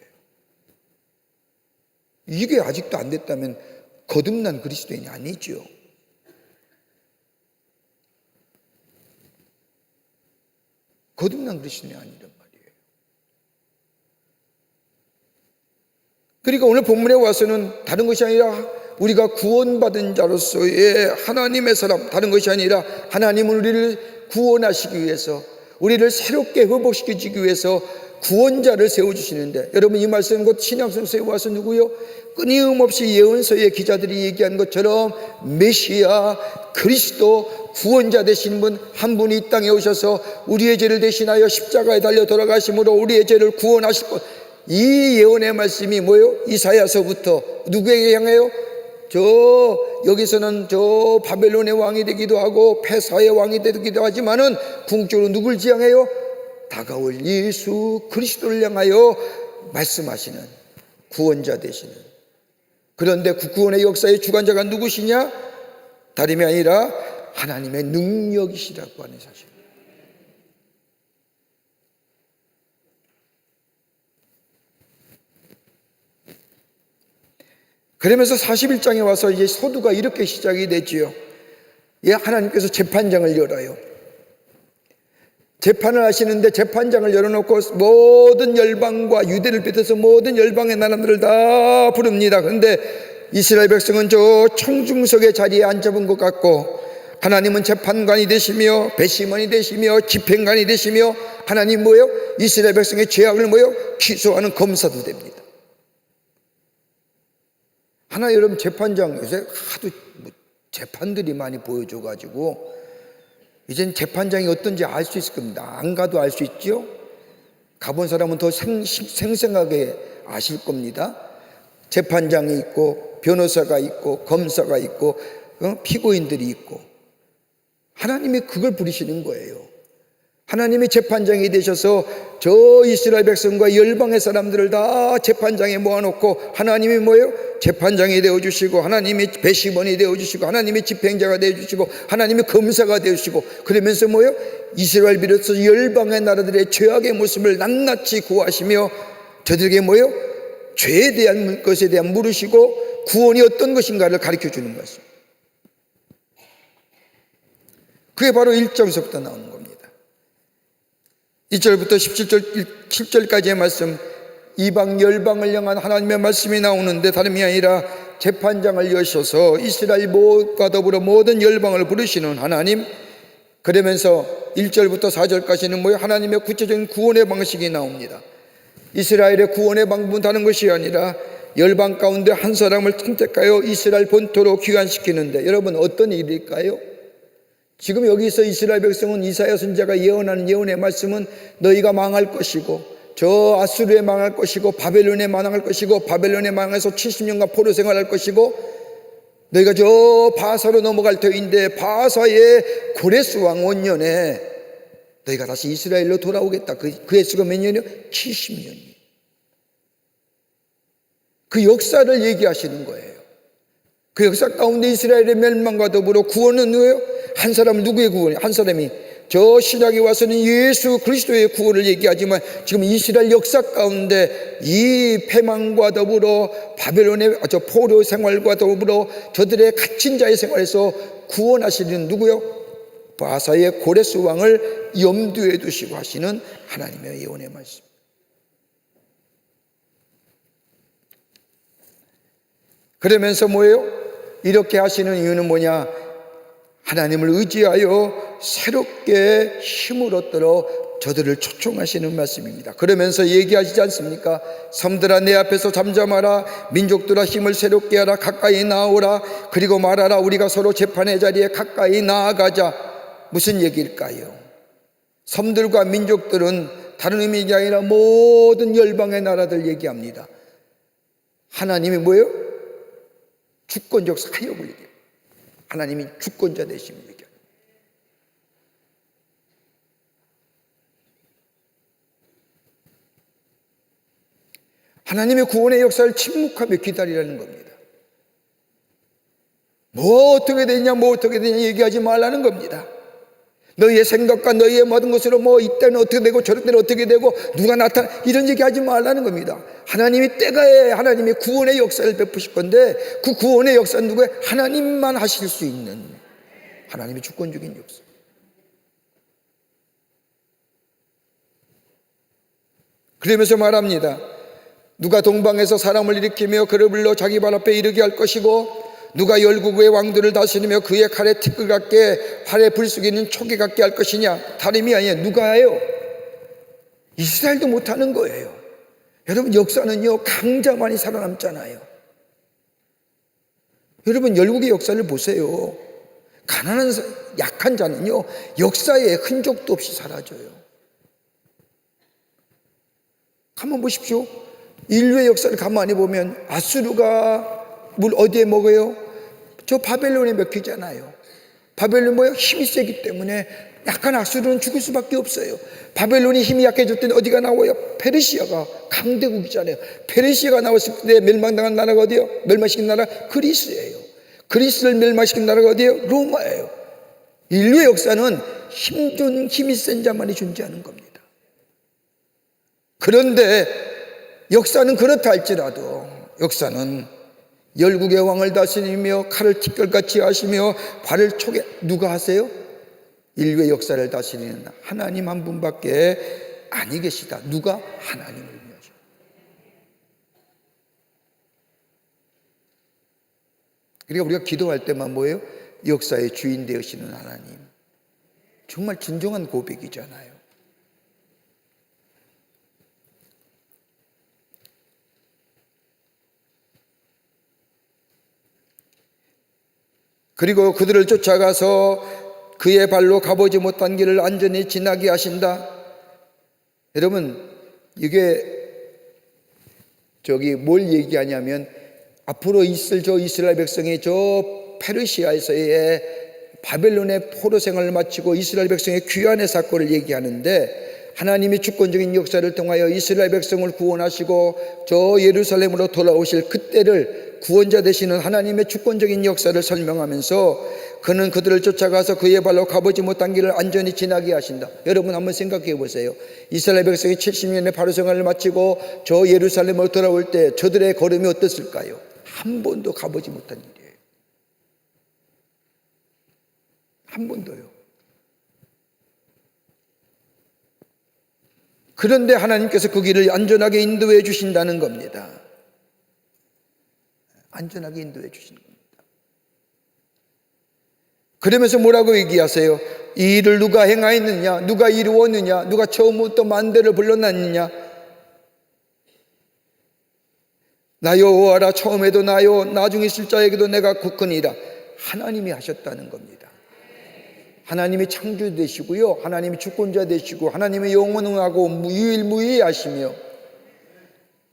이게 아직도 안 됐다면 거듭난 그리스도인이 아니죠. 거듭난 그리스도인이 아니란 말이에요. 그러니까 오늘 본문에 와서는 다른 것이 아니라 우리가 구원받은 자로서의 하나님의 사람, 다른 것이 아니라 하나님은 우리를 구원하시기 위해서 우리를 새롭게 회복시키기 위해서 구원자를 세워주시는데 여러분 이 말씀은 곧 신약성 세워와서 누구요? 끊임없이 예언서의 기자들이 얘기한 것처럼 메시아 그리스도 구원자 되신 분 한 분이 이 땅에 오셔서 우리의 죄를 대신하여 십자가에 달려 돌아가심으로 우리의 죄를 구원하실 것, 이 예언의 말씀이 뭐예요? 이사야서부터 누구에게 향해요? 여기서는 바벨론의 왕이 되기도 하고 페사의 왕이 되기도 하지만은 궁극적으로 누굴 지향해요? 다가올 예수 그리스도를 향하여 말씀하시는 구원자 되시는, 그런데 그 구원의 역사의 주관자가 누구시냐? 다름이 아니라 하나님의 능력이시라고 하는 사실. 그러면서 41장에 와서 이제 서두가 이렇게 시작이 되지요. 예, 하나님께서 재판장을 열어요. 재판을 하시는데 재판장을 열어놓고 모든 열방과 유대를 비롯해서 모든 열방의 나라들을 다 부릅니다. 그런데 이스라엘 백성은 저 청중석의 자리에 앉아본 것 같고, 하나님은 재판관이 되시며 배심원이 되시며 집행관이 되시며, 하나님 뭐예요? 이스라엘 백성의 죄악을 뭐예요? 취소하는 검사도 됩니다. 하나 여러분, 재판장 요새 하도 재판들이 많이 보여줘가지고 이젠 재판장이 어떤지 알 수 있을 겁니다. 안 가도 알 수 있죠. 가본 사람은 더 생생하게 아실 겁니다. 재판장이 있고 변호사가 있고 검사가 있고 피고인들이 있고, 하나님이 그걸 부리시는 거예요. 하나님이 재판장이 되셔서 저 이스라엘 백성과 열방의 사람들을 다 재판장에 모아놓고, 하나님이 뭐예요? 재판장이 되어주시고, 하나님이 배심원이 되어주시고, 하나님이 집행자가 되어주시고, 하나님이 검사가 되어주시고, 그러면서 뭐예요? 이스라엘 비롯해서 열방의 나라들의 죄악의 모습을 낱낱이 구하시며 저들에게 뭐예요? 죄에 대한 것에 대한 물으시고 구원이 어떤 것인가를 가르쳐주는 것입니다. 그게 바로 1장서부터 나오는 겁니다. 2절부터 7절까지의 말씀, 이방 열방을 향한 하나님의 말씀이 나오는데 다름이 아니라 재판장을 여셔서 이스라엘 모두와 더불어 모든 열방을 부르시는 하나님, 그러면서 1절부터 4절까지는 뭐예요? 하나님의 구체적인 구원의 방식이 나옵니다. 이스라엘의 구원의 방법은 다른 것이 아니라 열방 가운데 한 사람을 선택하여 이스라엘 본토로 귀환시키는데, 여러분 어떤 일일까요? 지금 여기서 이스라엘 백성은 이사야 선지자가 예언하는 예언의 말씀은 너희가 망할 것이고 저 아수르에 망할 것이고 바벨론에 망할 것이고 바벨론에 망해서 70년간 포로 생활할 것이고 너희가 저 바사로 넘어갈 터인데 바사의 고레스 왕 원년에 너희가 다시 이스라엘로 돌아오겠다. 그 횟수가 몇 년이요? 70년이에요. 그 역사를 얘기하시는 거예요. 그 역사 가운데 이스라엘의 멸망과 더불어 구원은 누구예요? 한 사람, 누구의 구원이에요? 한 사람이 저 신약에 와서는 예수 그리스도의 구원을 얘기하지만 지금 이스라엘 역사 가운데 이 패망과 더불어 바벨론의 저 포로 생활과 더불어 저들의 갇힌 자의 생활에서 구원하시는 누구요? 바사의 고레스 왕을 염두에 두시고 하시는 하나님의 예언의 말씀. 그러면서 뭐예요? 이렇게 하시는 이유는 뭐냐? 하나님을 의지하여 새롭게 힘을 얻도록 저들을 초청하시는 말씀입니다. 그러면서 얘기하시지 않습니까? 섬들아 내 앞에서 잠잠하라. 민족들아 힘을 새롭게 하라. 가까이 나오라. 그리고 말하라. 우리가 서로 재판의 자리에 가까이 나아가자. 무슨 얘기일까요? 섬들과 민족들은 다른 의미가 아니라 모든 열방의 나라들 얘기합니다. 하나님이 뭐예요? 주권적 사역을 얘기해요. 하나님이 주권자 되심을 얘기해요. 하나님의 구원의 역사를 침묵하며 기다리라는 겁니다. 뭐 어떻게 되냐 뭐 어떻게 되냐 얘기하지 말라는 겁니다. 너희의 생각과 너희의 모든 것으로 뭐 이때는 어떻게 되고 저럴 때는 어떻게 되고 누가 나타나 이런 얘기하지 말라는 겁니다. 하나님이 때가에 하나님이 구원의 역사를 베푸실 건데 그 구원의 역사는 누구예요? 하나님만 하실 수 있는 하나님의 주권적인 역사. 그러면서 말합니다. 누가 동방에서 사람을 일으키며 그를 불러 자기 발 앞에 이르게 할 것이고 누가 열국의 왕들을 다스리며 그의 칼에 티끌 같게 활에 불쑥 있는 초계 같게 할 것이냐? 다름이 아니에요. 누가 해요? 이스라엘도 못하는 거예요. 여러분 역사는요 강자만이 살아남잖아요. 여러분 열국의 역사를 보세요. 가난한 약한 자는요 역사에 흔적도 없이 사라져요. 한번 보십시오. 인류의 역사를 가만히 보면 아수르가 물 어디에 먹어요? 저 바벨론에 먹히잖아요. 바벨론 뭐예요? 힘이 세기 때문에 약한 악수로는 죽을 수밖에 없어요. 바벨론이 힘이 약해졌더니 어디가 나와요? 페르시아가 강대국이잖아요. 페르시아가 나왔을 때 멸망당한 나라가 어디예요? 멸망시킨 나라 그리스예요. 그리스를 멸망시킨 나라가 어디예요? 로마예요. 인류의 역사는 힘이 센 자만이 존재하는 겁니다. 그런데 역사는 그렇다 할지라도 역사는 열국의 왕을 다스리며 칼을 티끌같이 하시며 발을 촉에 누가 하세요? 인류의 역사를 다스리는 하나님 한 분밖에 아니 계시다. 누가? 하나님을 위하셔. 그러니까 우리가 기도할 때만 뭐예요? 역사의 주인 되시는 하나님. 정말 진정한 고백이잖아요. 그리고 그들을 쫓아가서 그의 발로 가보지 못한 길을 안전히 지나게 하신다. 여러분, 이게 뭘 얘기하냐면 앞으로 있을 저 이스라엘 백성이 저 페르시아에서의 바벨론의 포로 생활을 마치고 이스라엘 백성의 귀환의 사건을 얘기하는데 하나님이 주권적인 역사를 통하여 이스라엘 백성을 구원하시고 저 예루살렘으로 돌아오실 그때를 구원자 되시는 하나님의 주권적인 역사를 설명하면서 그는 그들을 쫓아가서 그의 발로 가보지 못한 길을 안전히 지나게 하신다. 여러분 한번 생각해 보세요. 이스라엘 백성이 70년의 바로 생활을 마치고 저 예루살렘으로 돌아올 때 저들의 걸음이 어땠을까요? 한 번도 가보지 못한 일이에요. 한 번도요. 그런데 하나님께서 그 길을 안전하게 인도해 주신다는 겁니다. 안전하게 인도해 주시는 겁니다. 그러면서 뭐라고 얘기하세요? 이 일을 누가 행하였느냐? 누가 이루었느냐? 누가 처음부터 만대를 불러놨느냐? 나 여호와라, 처음에도 나요, 나중에 있을 자에게도 내가 굳건이라. 하나님이 하셨다는 겁니다. 하나님이 창조 되시고요, 하나님이 주권자 되시고, 하나님의 영원하고 유일무이하시며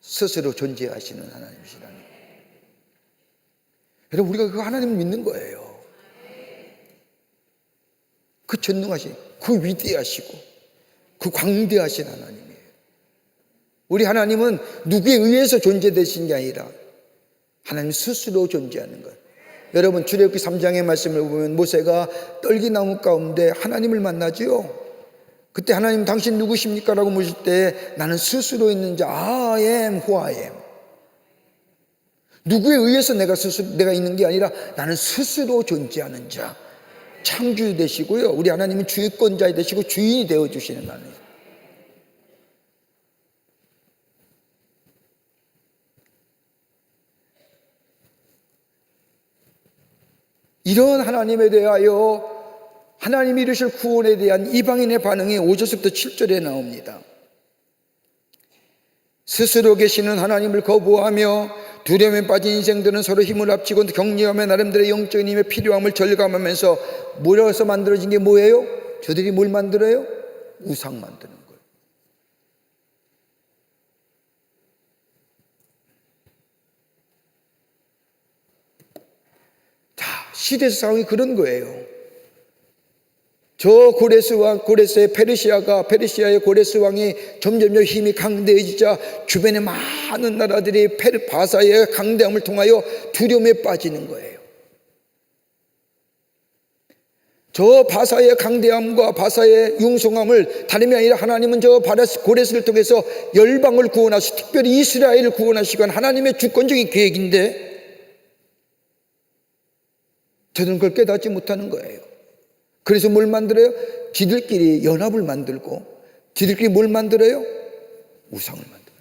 스스로 존재하시는 하나님이시라는 거예요. 여러분, 우리가 그 하나님을 믿는 거예요. 그 전능하신, 그 위대하시고 그 광대하신 하나님이에요. 우리 하나님은 누구에 의해서 존재되신 게 아니라 하나님 스스로 존재하는 거예요. 여러분, 출애굽기 3장의 말씀을 보면 모세가 떨기나무 가운데 하나님을 만나죠. 그때 하나님 당신 누구십니까? 라고 물으실 때 나는 스스로 있는 자, I am who I am. 누구에 의해서 내가 있는 게 아니라 나는 스스로 존재하는 자, 창주 되시고요, 우리 하나님은 주권자 되시고 주인이 되어주시는 하나님. 이런 하나님에 대하여 하나님이 이루실 구원에 대한 이방인의 반응이 5절부터 7절에 나옵니다. 스스로 계시는 하나님을 거부하며 두려움에 빠진 인생들은 서로 힘을 합치고 격려하며 나름대로 영적인 힘의 필요함을 절감하면서 모여서 만들어진 게 뭐예요? 저들이 뭘 만들어요? 우상 만드는 거예요. 자, 시대 상황이 그런 거예요. 저 고레스의 페르시아의 고레스 왕이 점점 힘이 강대해지자 주변의 많은 나라들이 바사의 강대함을 통하여 두려움에 빠지는 거예요. 저 바사의 강대함과 바사의 융성함을 다름이 아니라 하나님은 저 고레스를 통해서 열방을 구원하시고 특별히 이스라엘을 구원하시고 하나님의 주권적인 계획인데 저들은 그걸 깨닫지 못하는 거예요. 그래서 뭘 만들어요? 지들끼리 연합을 만들고 지들끼리 뭘 만들어요? 우상을 만들어요.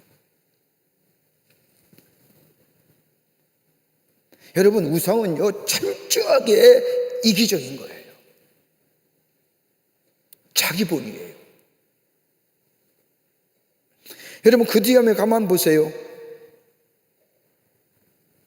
여러분, 우상은요 철저하게 이기적인 거예요. 자기본이에요. 여러분, 그 뒤에 가만 보세요.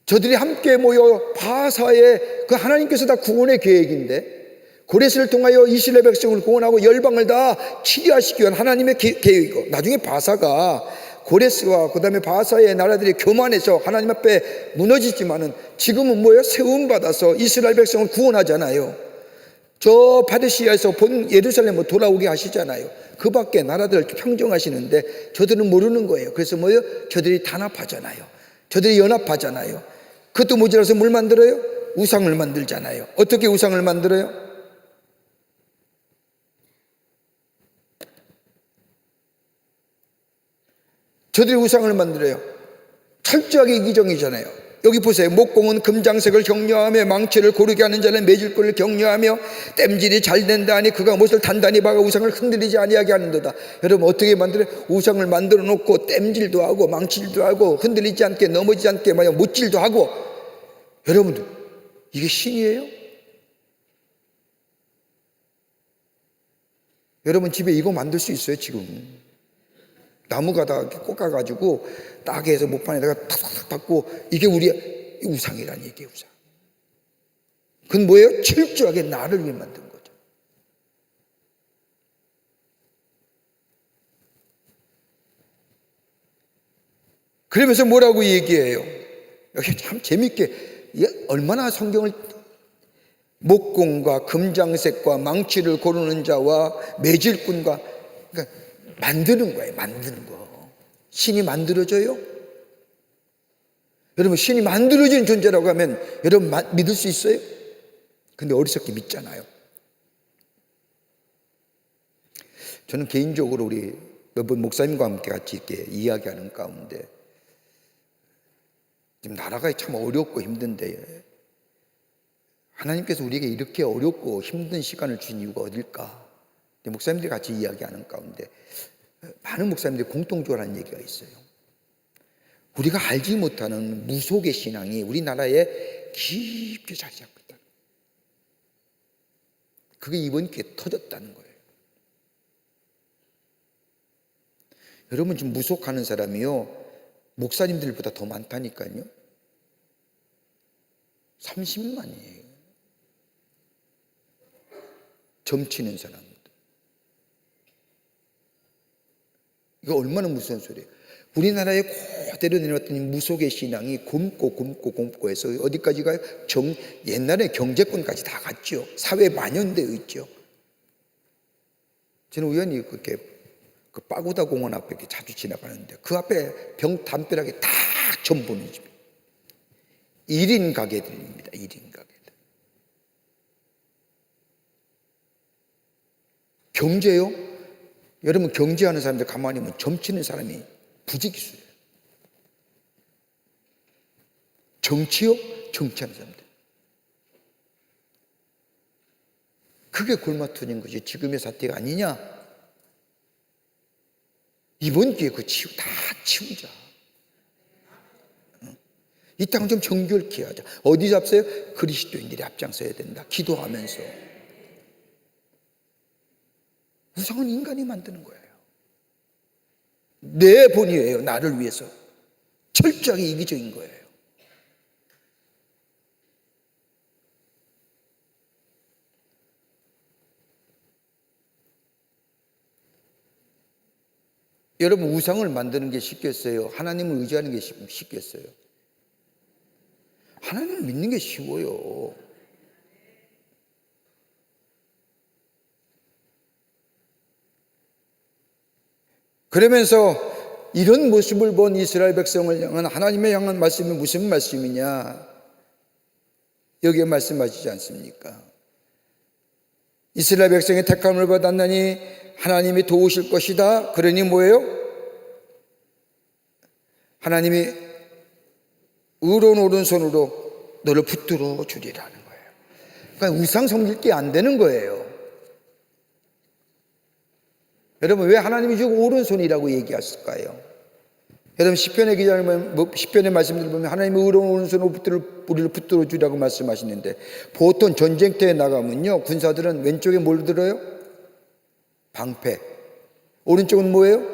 저들이 함께 모여 바사의 그 하나님께서 다 구원의 계획인데 고레스를 통하여 이스라엘 백성을 구원하고 열방을 다 치리하시기 위한 하나님의 계획이고, 나중에 바사가 고레스와 그 다음에 바사의 나라들이 교만해서 하나님 앞에 무너지지만은 지금은 뭐예요? 세움받아서 이스라엘 백성을 구원하잖아요. 저 파르시아에서 본 예루살렘으로 돌아오게 하시잖아요. 그 밖에 나라들 평정하시는데 저들은 모르는 거예요. 그래서 뭐예요? 저들이 단합하잖아요. 저들이 연합하잖아요. 그것도 모자라서 뭘 만들어요? 우상을 만들잖아요. 어떻게 우상을 만들어요? 저들이 우상을 만들어요. 철저하게 이기적이잖아요. 여기 보세요. 목공은 금장색을 격려하며 망치를 고르게 하는 자는 매질꾼을 격려하며 땜질이 잘 된다 하니 그가 못을 단단히 박아 우상을 흔들리지 아니하게 하는도다. 여러분 어떻게 만들어요? 우상을 만들어 놓고 땜질도 하고 망칠도 하고 흔들리지 않게 넘어지지 않게 못질도 하고. 여러분들 이게 신이에요? 여러분 집에 이거 만들 수 있어요 지금? 나무가 다 꽂아가지고 따게 해서 목판에다가 탁탁 박고 이게 우리의 우상이라는 얘기예요. 우상. 그건 뭐예요? 철저하게 나를 위해 만든 거죠. 그러면서 뭐라고 얘기해요? 여기 참 재밌게 얼마나 성경을 목공과 금장색과 망치를 고르는 자와 매질꾼과 그러니까 만드는 거예요. 만드는 거. 신이 만들어져요? 여러분 신이 만들어진 존재라고 하면 여러분 믿을 수 있어요? 근데 어리석게 믿잖아요. 저는 개인적으로 우리 몇 번 목사님과 함께 같이 이렇게 이야기하는 가운데 지금 나라가 참 어렵고 힘든데 하나님께서 우리에게 이렇게 어렵고 힘든 시간을 주신 이유가 어딜까? 목사님들이 같이 이야기하는 가운데 많은 목사님들이 공통적으로 하는 얘기가 있어요. 우리가 알지 못하는 무속의 신앙이 우리나라에 깊게 자리 잡고 있다. 그게 이번 기회에 터졌다는 거예요. 여러분 지금 무속하는 사람이요 목사님들보다 더 많다니까요. 30만이에요. 점치는 사람. 이거 얼마나 무서운 소리예요. 우리나라에 그대로 내려왔던 이 무속의 신앙이 굼고 해서 어디까지 가요? 옛날에 경제권까지 다 갔죠. 사회에 만연되어 있죠. 저는 우연히 그렇게 그 빠고다 공원 앞에 이렇게 자주 지나가는데 그 앞에 담벼락에 다 점 보는 집. 1인 가게들입니다. 1인 가게들. 경제요? 여러분 경제하는 사람들 가만히 보면 점치는 사람이 부지기수예요. 정치요? 정치하는 사람들. 그게 골마터진 것이 지금의 사태가 아니냐? 이번 기회에 다 치우자. 이 땅을 좀 정결케 하자. 어디서 앞서요? 그리스도인들이 앞장서야 된다. 기도하면서. 우상은 인간이 만드는 거예요. 내 본의예요. 나를 위해서. 철저하게 이기적인 거예요. 여러분 우상을 만드는 게 쉽겠어요? 하나님을 의지하는 게 쉽겠어요? 하나님을 믿는 게 쉬워요. 그러면서 이런 모습을 본 이스라엘 백성을 향한 하나님의 향한 말씀이 무슨 말씀이냐? 여기에 말씀하시지 않습니까? 이스라엘 백성이 택함을 받았나니 하나님이 도우실 것이다. 그러니 뭐예요? 하나님이 의로운 오른손으로 너를 붙들어 주리라는 거예요. 그러니까 우상 섬길 게 안 되는 거예요. 여러분 왜 하나님이 지금 오른손이라고 얘기했을까요? 여러분 시편의 기자는 시편의 말씀들을 보면 하나님이 의로운 오른손으로 우리를 붙들어 주라고 말씀하시는데 보통 전쟁터에 나가면요 군사들은 왼쪽에 뭘 들어요? 방패. 오른쪽은 뭐예요?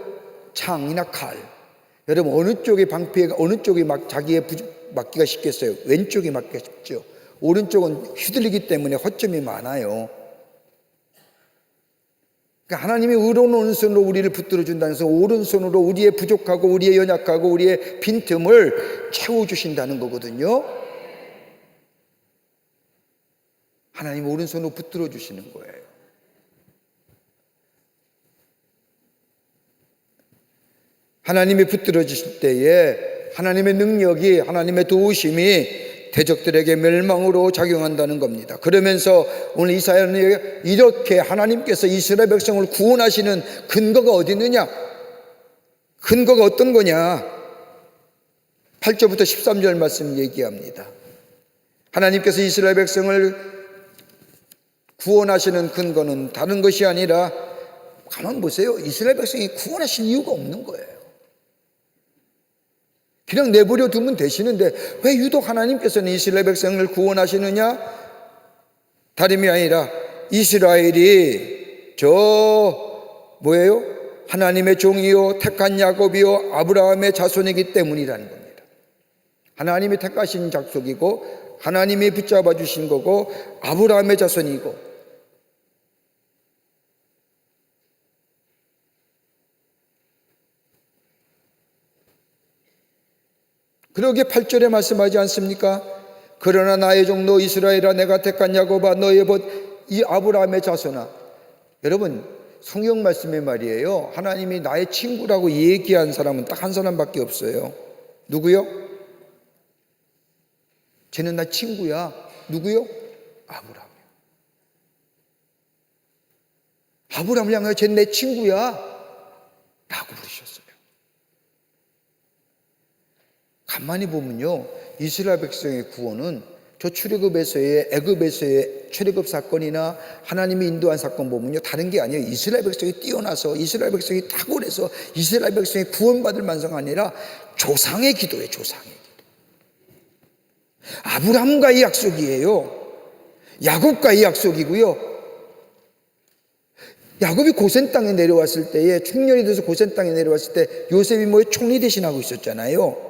창이나 칼. 여러분 어느 쪽에 방패가 어느 쪽에 자기의 맞기가 쉽겠어요? 왼쪽이 맞기가 쉽죠. 오른쪽은 휘둘리기 때문에 허점이 많아요. 그러니까 하나님이 의로운 오른손으로 우리를 붙들어 준다는 것은 오른손으로 우리의 부족하고 우리의 연약하고 우리의 빈틈을 채워주신다는 거거든요. 하나님 오른손으로 붙들어 주시는 거예요. 하나님이 붙들어 주실 때에 하나님의 능력이, 하나님의 도우심이 대적들에게 멸망으로 작용한다는 겁니다. 그러면서 오늘 이사야는 이렇게 하나님께서 이스라엘 백성을 구원하시는 근거가 어디 있느냐? 근거가 어떤 거냐? 8절부터 13절 말씀 얘기합니다. 하나님께서 이스라엘 백성을 구원하시는 근거는 다른 것이 아니라, 가만 보세요. 이스라엘 백성이 구원하실 이유가 없는 거예요. 그냥 내버려 두면 되시는데 왜 유독 하나님께서는 이스라엘 백성을 구원하시느냐? 다름이 아니라 이스라엘이 뭐예요? 하나님의 종이요 택한 야곱이요 아브라함의 자손이기 때문이라는 겁니다. 하나님이 택하신 족속이고 하나님이 붙잡아 주신 거고 아브라함의 자손이고, 그러기에 8절에 말씀하지 않습니까? 그러나 나의 종로 이스라엘아, 내가 택한 야곱아, 너의 이 아브라함의 자손아. 여러분, 성경 말씀의 말이에요. 하나님이 나의 친구라고 얘기한 사람은 딱 한 사람밖에 없어요. 누구요? 쟤는 나 친구야. 누구요? 아브라함. 아브라함을 향하여 쟤는 내 친구야 라고 부르셨어요. 가만히 보면요, 이스라엘 백성의 구원은 저 출애굽에서의, 애굽에서의 출애굽 사건이나 하나님이 인도한 사건 보면요, 다른 게 아니에요. 이스라엘 백성이 뛰어나서, 이스라엘 백성이 탁월해서 이스라엘 백성이 구원받을 만서가 아니라 조상의 기도예요. 조상의 기도. 아브라함과의 약속이에요. 야곱과의 약속이고요. 야곱이 고센 땅에 내려왔을 때에, 중년이 돼서 고센 땅에 내려왔을 때 요셉이 총리 대신하고 있었잖아요.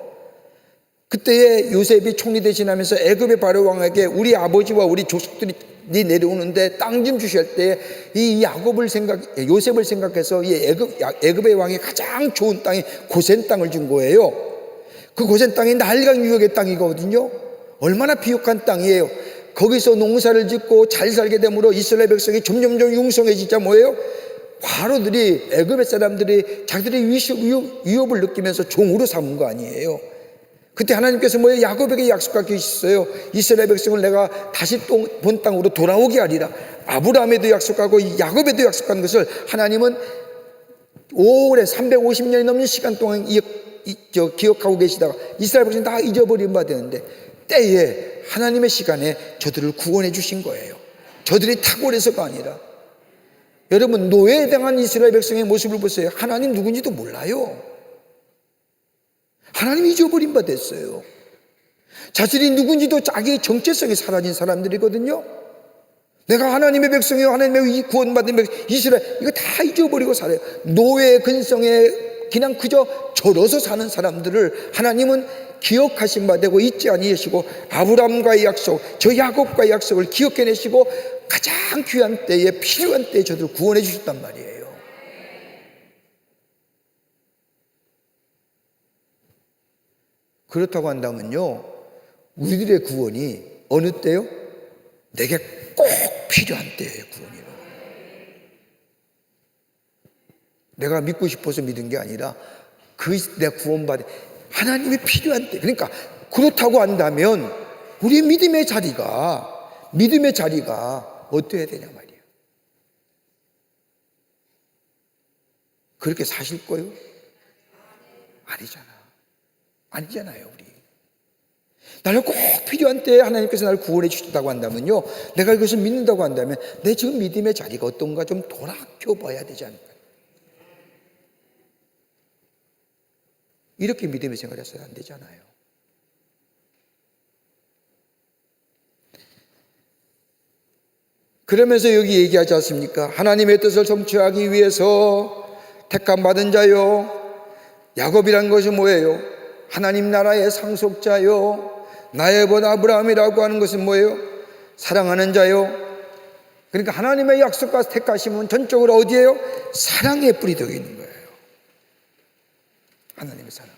그때에 요셉이 총리 대신하면서 애굽의 바로 왕에게 우리 아버지와 우리 족속들이 내려오는데 땅 좀 주실 때 이 요셉을 생각해서 이 애굽의 왕이 가장 좋은 땅이 고센 땅을 준 거예요. 그 고센 땅이 나일강 유역의 땅이거든요. 얼마나 비옥한 땅이에요. 거기서 농사를 짓고 잘 살게 되므로 이스라엘 백성이 점점점 융성해지자 뭐예요? 바로들이, 애굽의 사람들이 자기들의 위협을 느끼면서 종으로 삼은 거 아니에요. 그때 하나님께서 야곱에게 약속할 게 있어요. 이스라엘 백성을 내가 다시 또 본 땅으로 돌아오게 하리라. 아브라함에도 약속하고 야곱에도 약속한 것을 하나님은 오래 350년이 넘는 시간 동안 기억하고 계시다가 이스라엘 백성이 다 잊어버린 바 되는데, 때에 하나님의 시간에 저들을 구원해 주신 거예요. 저들이 탁월해서가 아니라. 여러분, 노예에 당한 이스라엘 백성의 모습을 보세요. 하나님 누군지도 몰라요. 하나님이 잊어버린 바 됐어요. 자신이 누군지도 자기의 정체성이 사라진 사람들이거든요. 내가 하나님의 백성이요, 하나님의 구원받은 백성, 이스라엘, 이거 다 잊어버리고 살아요. 노예의 근성에 그냥 그저 절어서 사는 사람들을 하나님은 기억하신 바 되고 잊지 아니하시고, 아브라함과의 약속, 저 야곱과의 약속을 기억해내시고 가장 귀한 때에, 필요한 때에 저들을 구원해 주셨단 말이에요. 그렇다고 한다면요, 우리들의 구원이 어느 때요? 내게 꼭 필요한 때의 구원이에요. 내가 믿고 싶어서 믿은 게 아니라 내가 구원받은 하나님이 필요한 때. 그러니까 그렇다고 한다면 우리의 믿음의 자리가 어떠해야 되냐 말이에요. 그렇게 사실 거요? 아니잖아요. 우리 나를 꼭 필요한 때에 하나님께서 나를 구원해 주셨다고 한다면요, 내가 이것을 믿는다고 한다면 내 지금 믿음의 자리가 어떤가 좀 돌아켜 봐야 되지 않을까. 이렇게 믿음의 생활을 해서는 안 되잖아요. 그러면서 여기 얘기하지 않습니까? 하나님의 뜻을 성취하기 위해서 택함 받은 자요, 야곱이란 것이 뭐예요? 하나님 나라의 상속자요, 나의 본 아브라함이라고 하는 것은 뭐예요? 사랑하는 자요. 그러니까 하나님의 약속과 택하심은 전적으로 어디에요? 사랑의 뿌리 되어 있는 거예요. 하나님의 사랑.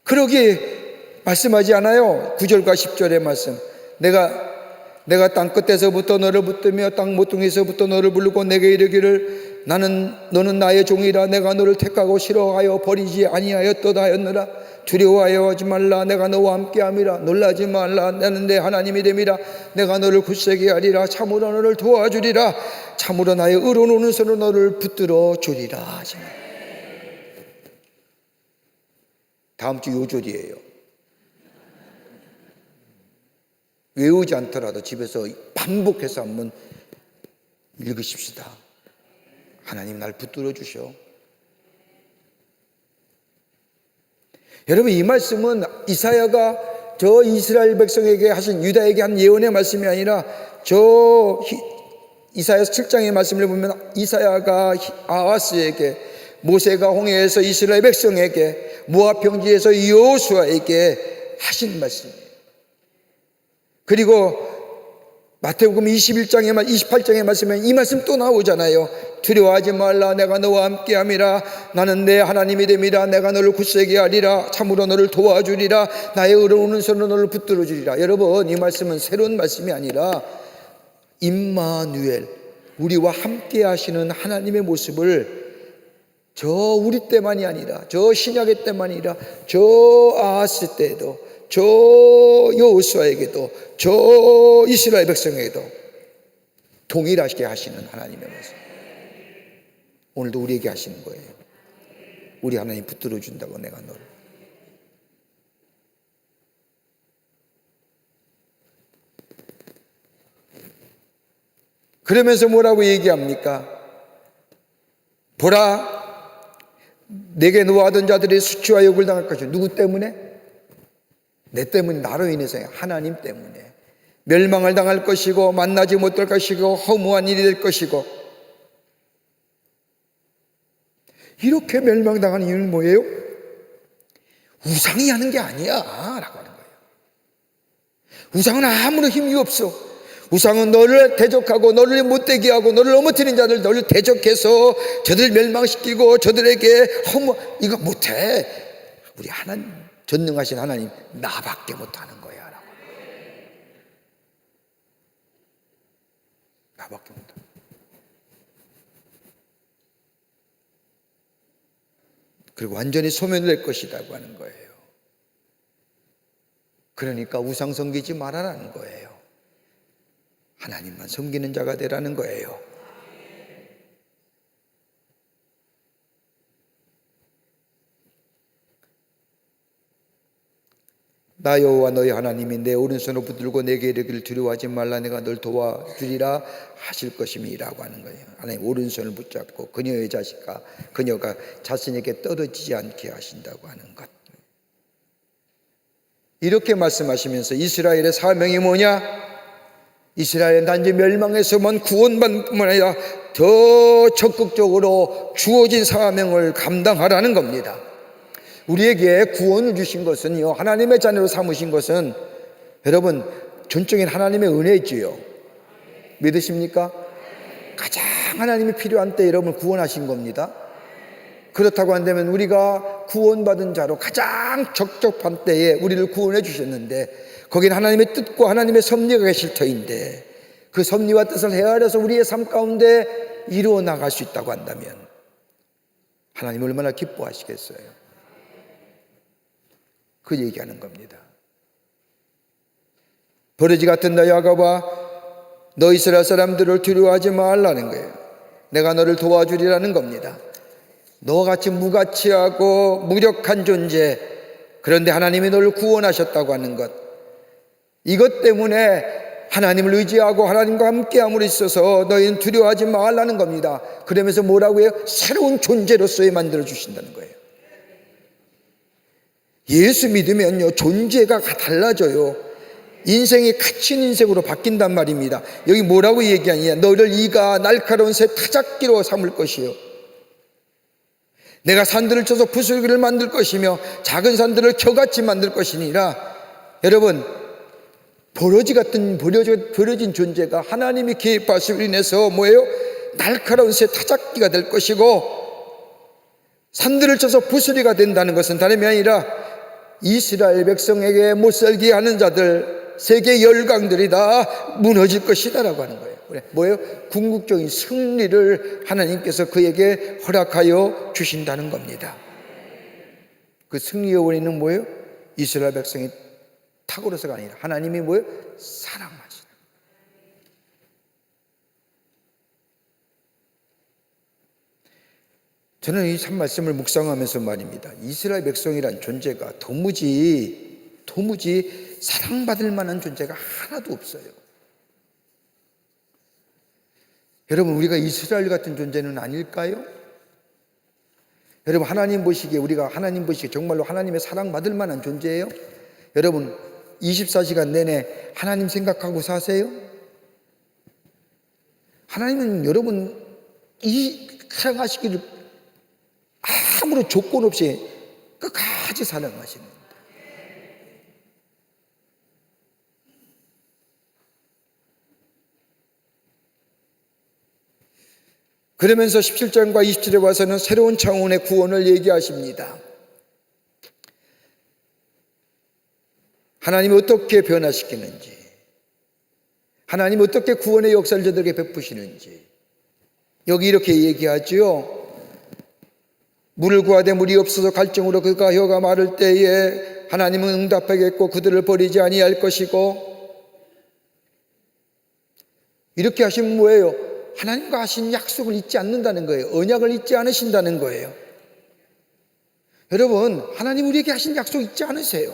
그러기에 말씀하지 않아요? 9절과 10절의 말씀. 내가 땅 끝에서부터 너를 붙들며 땅 모퉁이에서부터 너를 부르고 내게 이르기를 너는 나의 종이라. 내가 너를 택하고 싫어하여 버리지 아니하였도다 하였느라. 두려워하지 말라. 내가 너와 함께함이라. 놀라지 말라. 나는 내 하나님이 됨이라. 내가 너를 굳세게 하리라. 참으로 너를 도와주리라. 참으로 나의 의로운 오른손으로 너를 붙들어 주리라. 다음 주 요절이에요. 외우지 않더라도 집에서 반복해서 한번 읽으십시다. 하나님 날 붙들어 주셔. 여러분, 이 말씀은 이사야가 저 이스라엘 백성에게 하신, 유다에게 한 예언의 말씀이 아니라 이사야 7장의 말씀을 보면 이사야가 아하스에게, 모세가 홍해에서 이스라엘 백성에게, 모압 평지에서 여호수아에게 하신 말씀이에요. 그리고 마태복음 21장에 28장의 말씀에 이 말씀 또 나오잖아요. 두려워하지 말라. 내가 너와 함께함이라. 나는 내 하나님이 됨이라. 내가 너를 굳세게 하리라. 참으로 너를 도와주리라. 나의 의로운 손으로 너를 붙들어 주리라. 여러분, 이 말씀은 새로운 말씀이 아니라 임마누엘, 우리와 함께 하시는 하나님의 모습을 저 우리 때만이 아니라, 저 신약의 때만이 아니라 저 아하스 때에도, 저 여호수아에게도, 저 이스라엘 백성에게도 동일하게 하시는 하나님의 모습, 오늘도 우리에게 하시는 거예요. 우리 하나님 붙들어 준다고. 내가 너를. 그러면서 뭐라고 얘기합니까? 보라, 내게 노하던 자들이 수치와 욕을 당할 것이다. 누구 때문에? 내 때문에, 나로 인해서요. 하나님 때문에 멸망을 당할 것이고 만나지 못할 것이고 허무한 일이 될 것이고. 이렇게 멸망당하는 이유는 뭐예요? 우상이 하는 게 아니야 라고 하는 거예요. 우상은 아무런 힘이 없어. 우상은 너를 대적하고 너를 못되게 하고 너를 넘어뜨린 자들, 너를 대적해서 저들을 멸망시키고 저들에게 이거 못해. 우리 하나님, 전능하신 하나님, 나밖에 못하는 거야 라고. 나밖에 못해. 그리고 완전히 소멸될 것이라고 하는 거예요. 그러니까 우상 섬기지 말아라는 거예요. 하나님만 섬기는 자가 되라는 거예요. 나 여호와 너희 하나님이 내 오른손으로 붙들고 내게 이르기를 두려워하지 말라. 내가 널 도와주리라 하실 것임이라고 하는 거예요. 하나님 오른손을 붙잡고 그녀의 자식과 그녀가 자신에게 떨어지지 않게 하신다고 하는 것. 이렇게 말씀하시면서 이스라엘의 사명이 뭐냐? 이스라엘은 단지 멸망에서만 구원받는 뿐만 아니라 더 적극적으로 주어진 사명을 감당하라는 겁니다. 우리에게 구원을 주신 것은요, 하나님의 자녀로 삼으신 것은 여러분 전적인 하나님의 은혜지요. 믿으십니까? 가장 하나님이 필요한 때 여러분 구원하신 겁니다. 그렇다고 한다면 우리가 구원받은 자로 가장 적적한 때에 우리를 구원해 주셨는데, 거기는 하나님의 뜻과 하나님의 섭리가 계실 터인데, 그 섭리와 뜻을 헤아려서 우리의 삶 가운데 이루어 나갈 수 있다고 한다면 하나님 얼마나 기뻐하시겠어요. 그 얘기하는 겁니다. 버러지 같은 너 야곱아, 너 이스라엘 사람들을 두려워하지 말라는 거예요. 내가 너를 도와주리라는 겁니다. 너같이 무가치하고 무력한 존재, 그런데 하나님이 너를 구원하셨다고 하는 것, 이것 때문에 하나님을 의지하고 하나님과 함께함으로 있어서 너희는 두려워하지 말라는 겁니다. 그러면서 뭐라고 해요? 새로운 존재로서의 만들어 주신다는 거예요. 예수 믿으면요, 존재가 달라져요. 인생이 갇힌 인생으로 바뀐단 말입니다. 여기 뭐라고 얘기하냐? 너를 이가 날카로운 새 타작기로 삼을 것이요, 내가 산들을 쳐서 부슬기를 만들 것이며 작은 산들을 겨같이 만들 것이니라. 여러분, 버려진 존재가 하나님이 계획하심으로 인해서 뭐예요? 날카로운 새 타작기가 될 것이고, 산들을 쳐서 부스리가 된다는 것은 다름이 아니라 이스라엘 백성에게 못살게 하는 자들, 세계 열강들이 다 무너질 것이다라고 하는 거예요. 뭐예요? 궁극적인 승리를 하나님께서 그에게 허락하여 주신다는 겁니다. 그 승리의 원인은 뭐예요? 이스라엘 백성이 탁월해서가 아니라 하나님이 뭐예요? 사랑하시다. 저는 이 참 말씀을 묵상하면서 말입니다. 이스라엘 백성이란 존재가 도무지 사랑받을 만한 존재가 하나도 없어요. 여러분, 우리가 이스라엘 같은 존재는 아닐까요? 여러분, 하나님 보시기에 우리가 하나님 보시기에 정말로 하나님의 사랑받을 만한 존재예요? 여러분, 24시간 내내 하나님 생각하고 사세요? 하나님은 여러분 사랑하시기를 아무런 조건 없이 끝까지 사랑하시는 겁니다. 그러면서 17절과 27절에 와서는 새로운 차원의 구원을 얘기하십니다. 하나님이 어떻게 변화시키는지, 하나님이 어떻게 구원의 역사를 저들에게 베푸시는지, 여기 이렇게 얘기하죠. 물을 구하되 물이 없어서 갈증으로 그가 혀가 마를 때에 하나님은 응답하겠고 그들을 버리지 아니할 것이고, 이렇게 하시면 뭐예요? 하나님과 하신 약속을 잊지 않는다는 거예요. 언약을 잊지 않으신다는 거예요. 여러분, 하나님 우리에게 하신 약속 잊지 않으세요.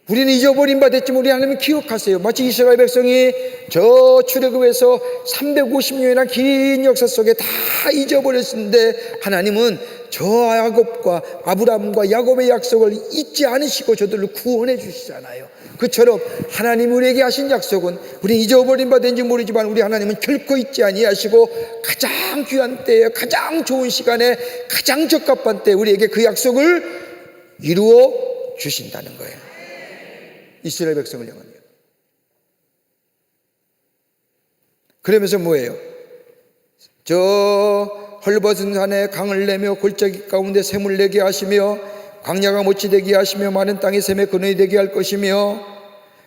우리는 잊어버린 바 됐지만 우리 하나님은 기억하세요. 마치 이스라엘 백성이 저 출애굽에서 350년이나 긴 역사 속에 다 잊어버렸는데 하나님은 저 야곱과 아브라함과 야곱의 약속을 잊지 않으시고 저들을 구원해 주시잖아요. 그처럼 하나님 우리에게 하신 약속은 우리 잊어버린 바 된지 모르지만 우리 하나님은 결코 잊지 아니하시고 가장 귀한 때에 가장 좋은 시간에 가장 적합한 때에 우리에게 그 약속을 이루어 주신다는 거예요. 이스라엘 백성을 향하여. 그러면서 뭐예요? 저 헐벗은 산에 강을 내며 골짜기 가운데 샘을 내게 하시며 광야가 못지 되게 하시며 마른 땅에 샘의 근원이 되게 할 것이며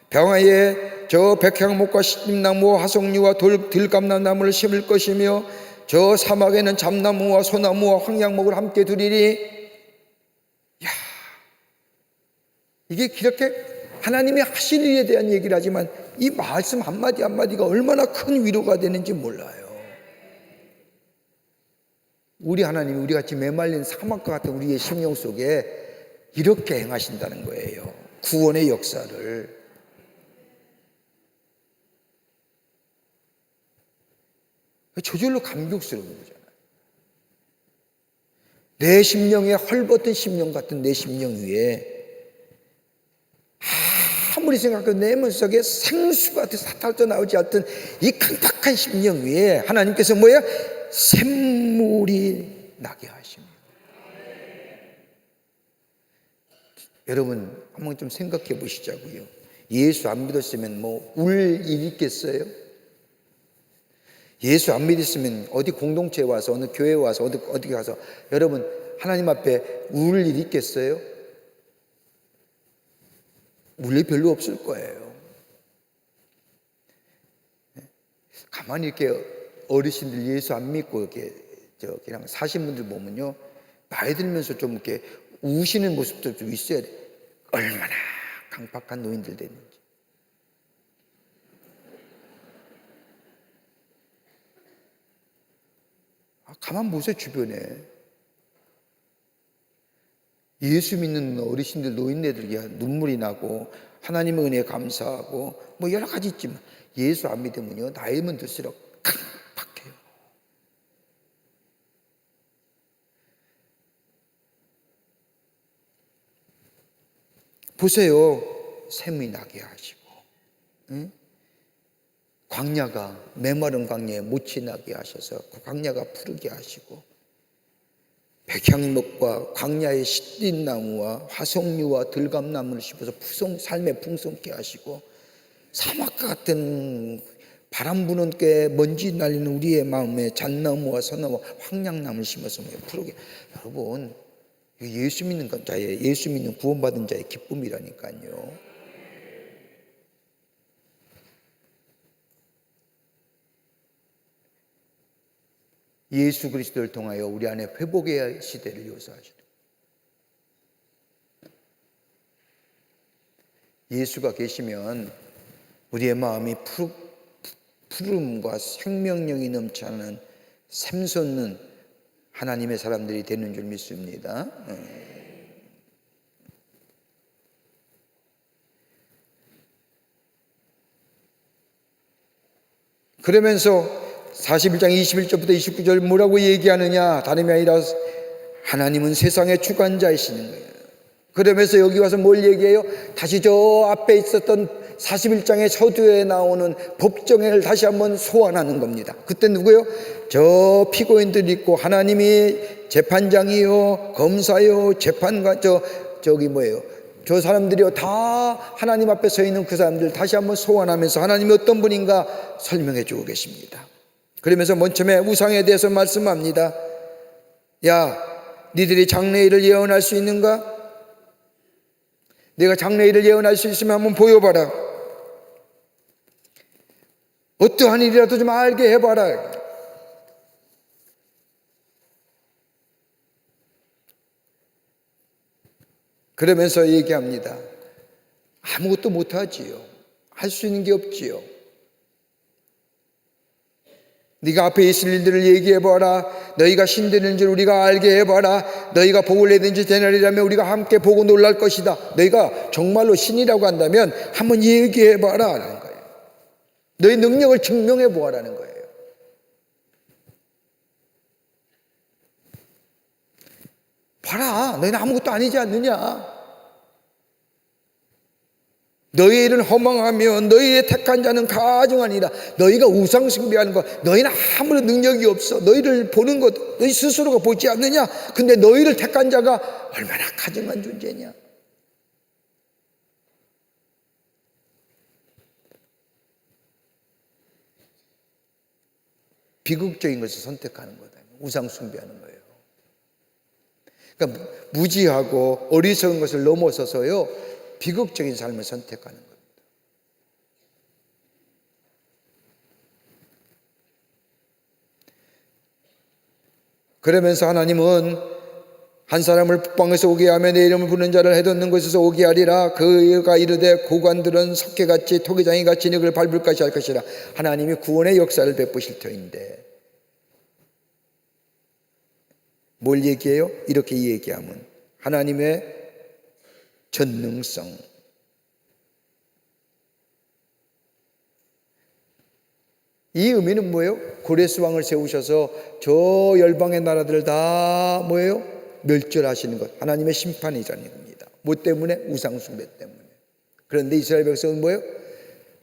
병야에 저 백향목과 시집나무와 화석류와 들감나무를 심을 것이며 저 사막에는 잠나무와 소나무와 황양목을 함께 두리니. 야, 이게 이렇게 하나님이 하실 일에 대한 얘기를 하지만 이 말씀 한마디 한마디가 얼마나 큰 위로가 되는지 몰라요. 우리 하나님이 우리같이 메말린 사막과 같은 우리의 심령 속에 이렇게 행하신다는 거예요. 구원의 역사를. 저절로 감격스러운 거잖아요. 내 심령에 헐벗은 심령 같은 내 심령 위에 아무리 생각해도 내 머릿속에 생수가 솟아져 나오지 않던 이 강팍한 심령 위에 하나님께서 뭐예요? 샘물이 나게 하십니다. 여러분 한번 좀 생각해 보시자고요. 예수 안 믿었으면 뭐 울 일 있겠어요? 예수 안 믿었으면 어디 공동체에 와서 어느 교회에 와서 어디 가서 여러분 하나님 앞에 울 일 있겠어요? 울 일 별로 없을 거예요. 가만히 이렇게 어르신들 예수 안 믿고 이렇게 그냥 사신 분들 보면요, 나이 들면서 좀 이렇게 우시는 모습도 좀 있어야 돼. 얼마나 강팍한 노인들 됐는지. 가만 보세요 주변에. 예수 믿는 어르신들 노인네들이 눈물이 나고 하나님의 은혜에 감사하고 뭐 여러 가지 있지만 예수 안 믿으면요 나이면 들수록 강팍해요. 보세요. 샘이 나게 하시고, 응? 광야가 메마른 광야에 못이 나게 하셔서 그 광야가 푸르게 하시고, 백향목과 광야의 시딘나무와 화석류와 들감나무를 심어서 삶에 풍성케 하시고, 사막과 같은 바람 부는 게 먼지 날리는 우리의 마음에 잣나무와 소나무, 황량나무를 심어서 푸르게. 여러분 예수 믿는 자의, 예수 믿는 구원받은 자의 기쁨이라니까요. 예수 그리스도를 통하여 우리 안에 회복의 시대를 요소하시다. 예수가 계시면 우리의 마음이 푸름과 생명력이 넘치는 샘솟는 하나님의 사람들이 되는 줄 믿습니다. 그러면서 41장 21절부터 29절 뭐라고 얘기하느냐, 다름이 아니라 하나님은 세상의 주관자이시는 거예요. 그러면서 여기 와서 뭘 얘기해요? 다시 저 앞에 있었던 41장의 서두에 나오는 법정을 다시 한번 소환하는 겁니다. 그때 누구요? 저 피고인들이 있고 하나님이 재판장이요, 검사요, 재판관, 저기 뭐예요? 저 사람들이요, 다 하나님 앞에 서 있는 그 사람들 다시 한번 소환하면서 하나님이 어떤 분인가 설명해 주고 계십니다. 그러면서 맨 처음에 우상에 대해서 말씀합니다. 야, 니들이 장래일을 예언할 수 있는가? 내가 장래일을 예언할 수 있으면 한번 보여봐라. 어떠한 일이라도 좀 알게 해봐라. 그러면서 얘기합니다. 아무것도 못하지요. 할 수 있는 게 없지요. 네가 앞에 있을 일들을 얘기해봐라. 너희가 신되는 줄 우리가 알게 해봐라. 너희가 복을 내든지 되나리라면 우리가 함께 보고 놀랄 것이다. 너희가 정말로 신이라고 한다면 한번 얘기해봐라 라는 거예요. 너희 능력을 증명해보아라는 거예요. 봐라, 너희는 아무것도 아니지 않느냐. 너희의 일은 허망하며 너희의 택한 자는 가증하니라. 너희가 우상 숭배하는 것, 너희는 아무런 능력이 없어. 너희를 보는 것 너희 스스로가 보지 않느냐. 근데 너희를 택한 자가 얼마나 가증한 존재냐. 비극적인 것을 선택하는 거다. 우상 숭배하는 거예요. 그러니까 무지하고 어리석은 것을 넘어서서요, 비극적인 삶을 선택하는 겁니다. 그러면서 하나님은 한 사람을 북방에서 오게 하며 내 이름을 부르는 자를 해돋는 곳에서 오게 하리라. 그가 이르되 고관들은 석회같이 토기장이같이 너를 밟을 것이 할 것이라. 하나님이 구원의 역사를 베푸실 터인데 뭘 얘기해요? 이렇게 얘기하면 하나님의 전능성, 이 의미는 뭐예요? 고레스 왕을 세우셔서 저 열방의 나라들을 다 뭐예요? 멸절하시는 것, 하나님의 심판이라는 겁니다. 뭐 때문에? 우상 숭배 때문에. 그런데 이스라엘 백성은 뭐예요?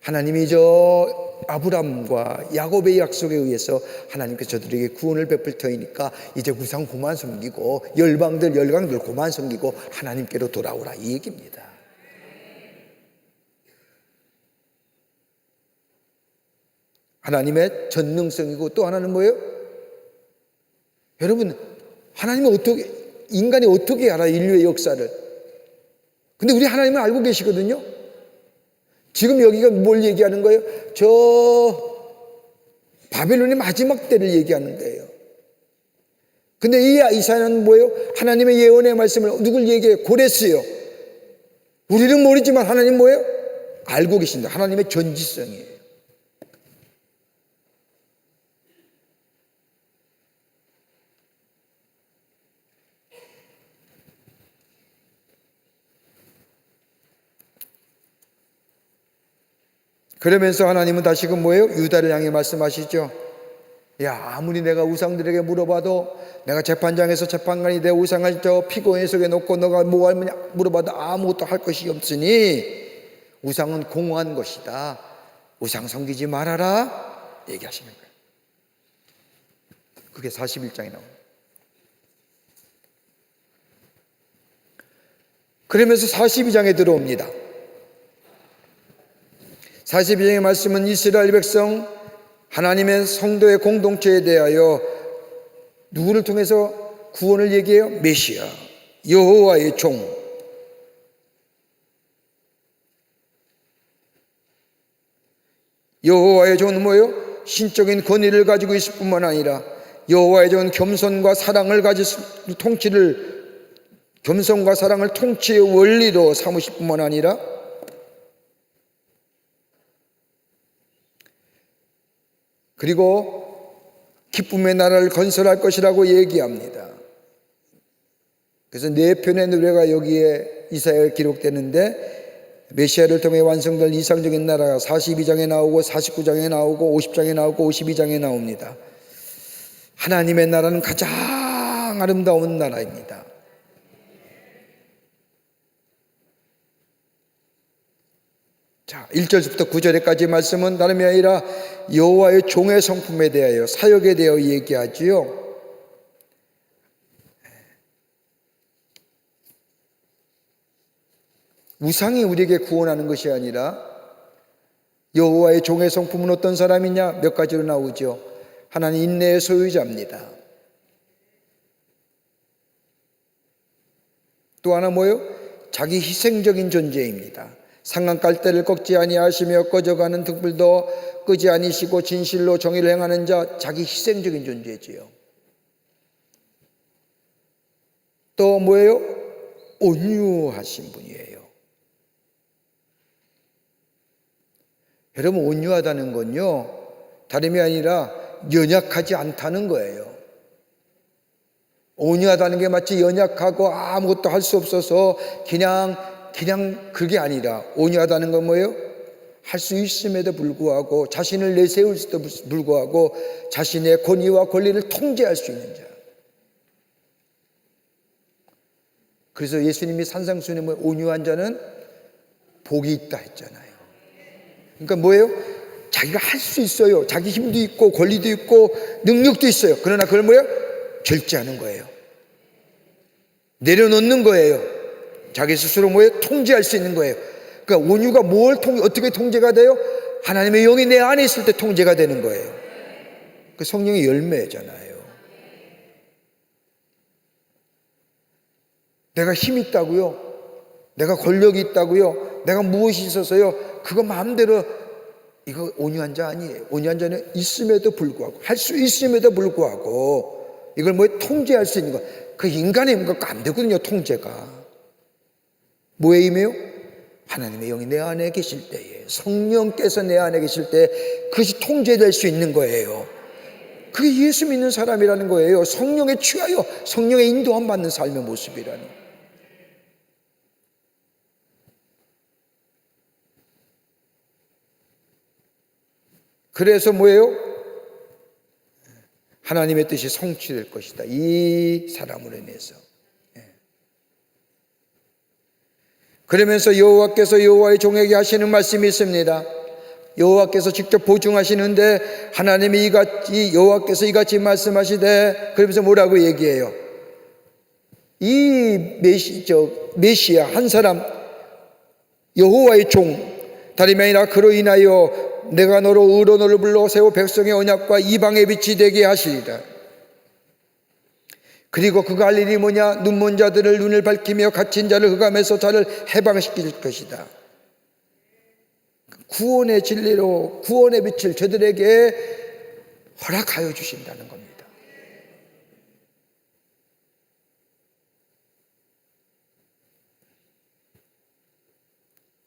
하나님이 저 아브람과 야곱의 약속에 의해서 하나님께서 저들에게 구원을 베풀 터이니까 이제 우상 그만 섬기고 열강들 그만 섬기고 하나님께로 돌아오라, 이 얘기입니다. 하나님의 전능성이고 또 하나는 뭐예요? 여러분, 하나님은 어떻게, 인간이 어떻게 알아, 인류의 역사를? 근데 우리 하나님은 알고 계시거든요. 지금 여기가 뭘 얘기하는 거예요? 저 바벨론의 마지막 때를 얘기하는 거예요. 근데 이 이사야는 뭐예요? 하나님의 예언의 말씀을 누굴 얘기해요? 고레스요. 우리는 모르지만 하나님 뭐예요? 알고 계신다. 하나님의 전지성이에요. 그러면서 하나님은 다시금 뭐예요? 유다를 향해 말씀하시죠. 야, 아무리 내가 우상들에게 물어봐도, 내가 재판장에서 재판관이 내 우상을 저 피고인 속에 놓고 너가 뭐 할머냐 물어봐도 아무것도 할 것이 없으니 우상은 공허한 것이다. 우상 섬기지 말아라 얘기하시는 거예요. 그게 41장에 나옵니다. 그러면서 42장에 들어옵니다. 42장의 말씀은 이스라엘 백성, 하나님의 성도의 공동체에 대하여 누구를 통해서 구원을 얘기해요? 메시아 여호와의 종, 여호와의 종은 뭐예요? 신적인 권위를 가지고 있을 뿐만 아니라 여호와의 종은 겸손과 사랑을 겸손과 사랑을 통치의 원리로 삼으실 뿐만 아니라 그리고 기쁨의 나라를 건설할 것이라고 얘기합니다. 그래서 네 편의 노래가 여기에 이사야에 기록되는데 메시아를 통해 완성될 이상적인 나라가 42장에 나오고 49장에 나오고 50장에 나오고 52장에 나옵니다. 하나님의 나라는 가장 아름다운 나라입니다. 자, 1절부터 9절까지 말씀은 다름이 아니라 여호와의 종의 성품에 대하여, 사역에 대하여 얘기하지요. 우상이 우리에게 구원하는 것이 아니라 여호와의 종의 성품은 어떤 사람이냐? 몇 가지로 나오죠. 하나님 인내의 소유자입니다. 또 하나 뭐요? 자기 희생적인 존재입니다. 상한 깔대를 꺾지 아니하시며 꺼져가는 등불도 끄지 아니시고 진실로 정의를 행하는 자, 자기 희생적인 존재지요. 또 뭐예요? 온유하신 분이에요. 여러분, 온유하다는 건요, 다름이 아니라 연약하지 않다는 거예요. 온유하다는 게 마치 연약하고 아무것도 할 수 없어서 그냥 그게 아니라, 온유하다는 건 뭐예요? 할 수 있음에도 불구하고, 자신을 내세울 수도 불구하고 자신의 권위와 권리를 통제할 수 있는 자. 그래서 예수님이 산상수훈에 뭐 온유한 자는 복이 있다 했잖아요. 그러니까 뭐예요? 자기가 할 수 있어요. 자기 힘도 있고 권리도 있고 능력도 있어요. 그러나 그걸 뭐예요? 절제하는 거예요. 내려놓는 거예요. 자기 스스로 뭐예요? 통제할 수 있는 거예요. 그러니까 온유가 어떻게 통제가 돼요? 하나님의 영이 내 안에 있을 때 통제가 되는 거예요. 그 성령의 열매잖아요. 내가 힘이 있다고요? 내가 권력이 있다고요? 내가 무엇이 있어서요? 그거 마음대로, 이거 온유한 자 아니에요. 온유한 자는 있음에도 불구하고, 할 수 있음에도 불구하고 이걸 통제할 수 있는 거. 그 인간의 힘 갖고 안 되거든요. 통제가 뭐에 임해요? 하나님의 영이 내 안에 계실 때에, 성령께서 내 안에 계실 때 그것이 통제될 수 있는 거예요. 그게 예수 믿는 사람이라는 거예요. 성령에 취하여 성령의 인도함 받는 삶의 모습이라는. 그래서 뭐예요? 하나님의 뜻이 성취될 것이다, 이 사람으로 인해서. 그러면서 여호와의 종에게 하시는 말씀이 있습니다. 여호와께서 직접 보증하시는데, 하나님이 여호와께서 이같이 말씀하시되, 그러면서 뭐라고 얘기해요? 이 메시아 한 사람, 여호와의 종, 다름이 아니라 그로 인하여 내가 너로 의로 너를 불러 세워 백성의 언약과 이방의 빛이 되게 하시리라. 그리고 그가 할 일이 뭐냐? 눈먼 자들을 눈을 밝히며 갇힌 자를 흑암에서 자를 해방시킬 것이다. 구원의 진리로 구원의 빛을 저들에게 허락하여 주신다는 겁니다.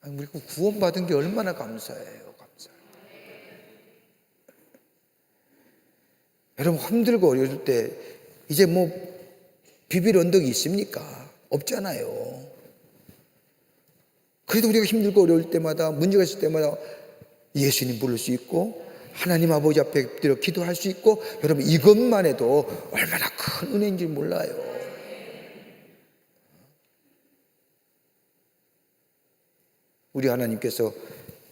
우리 구원받은 게 얼마나 감사해요. 여러분, 힘들고 어려울 때 이제 비빌 언덕이 있습니까? 없잖아요. 그래도 우리가 힘들고 어려울 때마다, 문제가 있을 때마다 예수님 부를 수 있고 하나님 아버지 앞에 엎드려 기도할 수 있고, 여러분, 이것만 해도 얼마나 큰 은혜인지 몰라요. 우리 하나님께서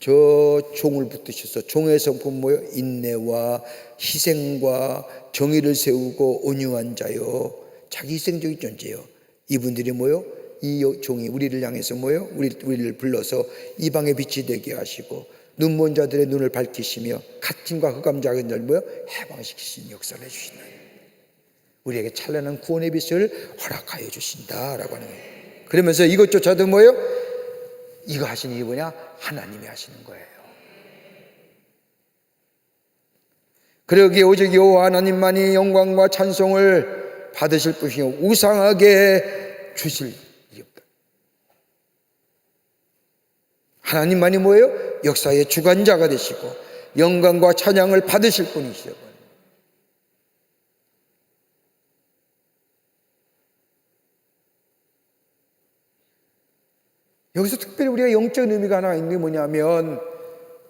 저 종을 붙드셔서, 종의 성품 뭐요? 인내와 희생과 정의를 세우고 온유한 자요, 자기 희생적인 존재요. 이분들이 뭐요? 이 종이 우리를 향해서 뭐요? 우리를 불러서 이방의 빛이 되게 하시고, 눈먼 자들의 눈을 밝히시며 갇힘과 흑암 작은 자를 뭐요? 해방시키시는 역사를 해주시나요? 우리에게 찬란한 구원의 빛을 허락하여 주신다라고 하는 거예요. 그러면서 이것조차도 뭐예요? 이거 하신 이게 뭐냐? 하나님이 하시는 거예요. 그러기에 오직 여호와 하나님만이 영광과 찬송을 받으실 뿐이요 우상하게 주실 일이 없다. 하나님만이 뭐예요? 역사의 주관자가 되시고 영광과 찬양을 받으실 분이시죠. 여기서 특별히 우리가 영적인 의미가 하나 있는 게 뭐냐면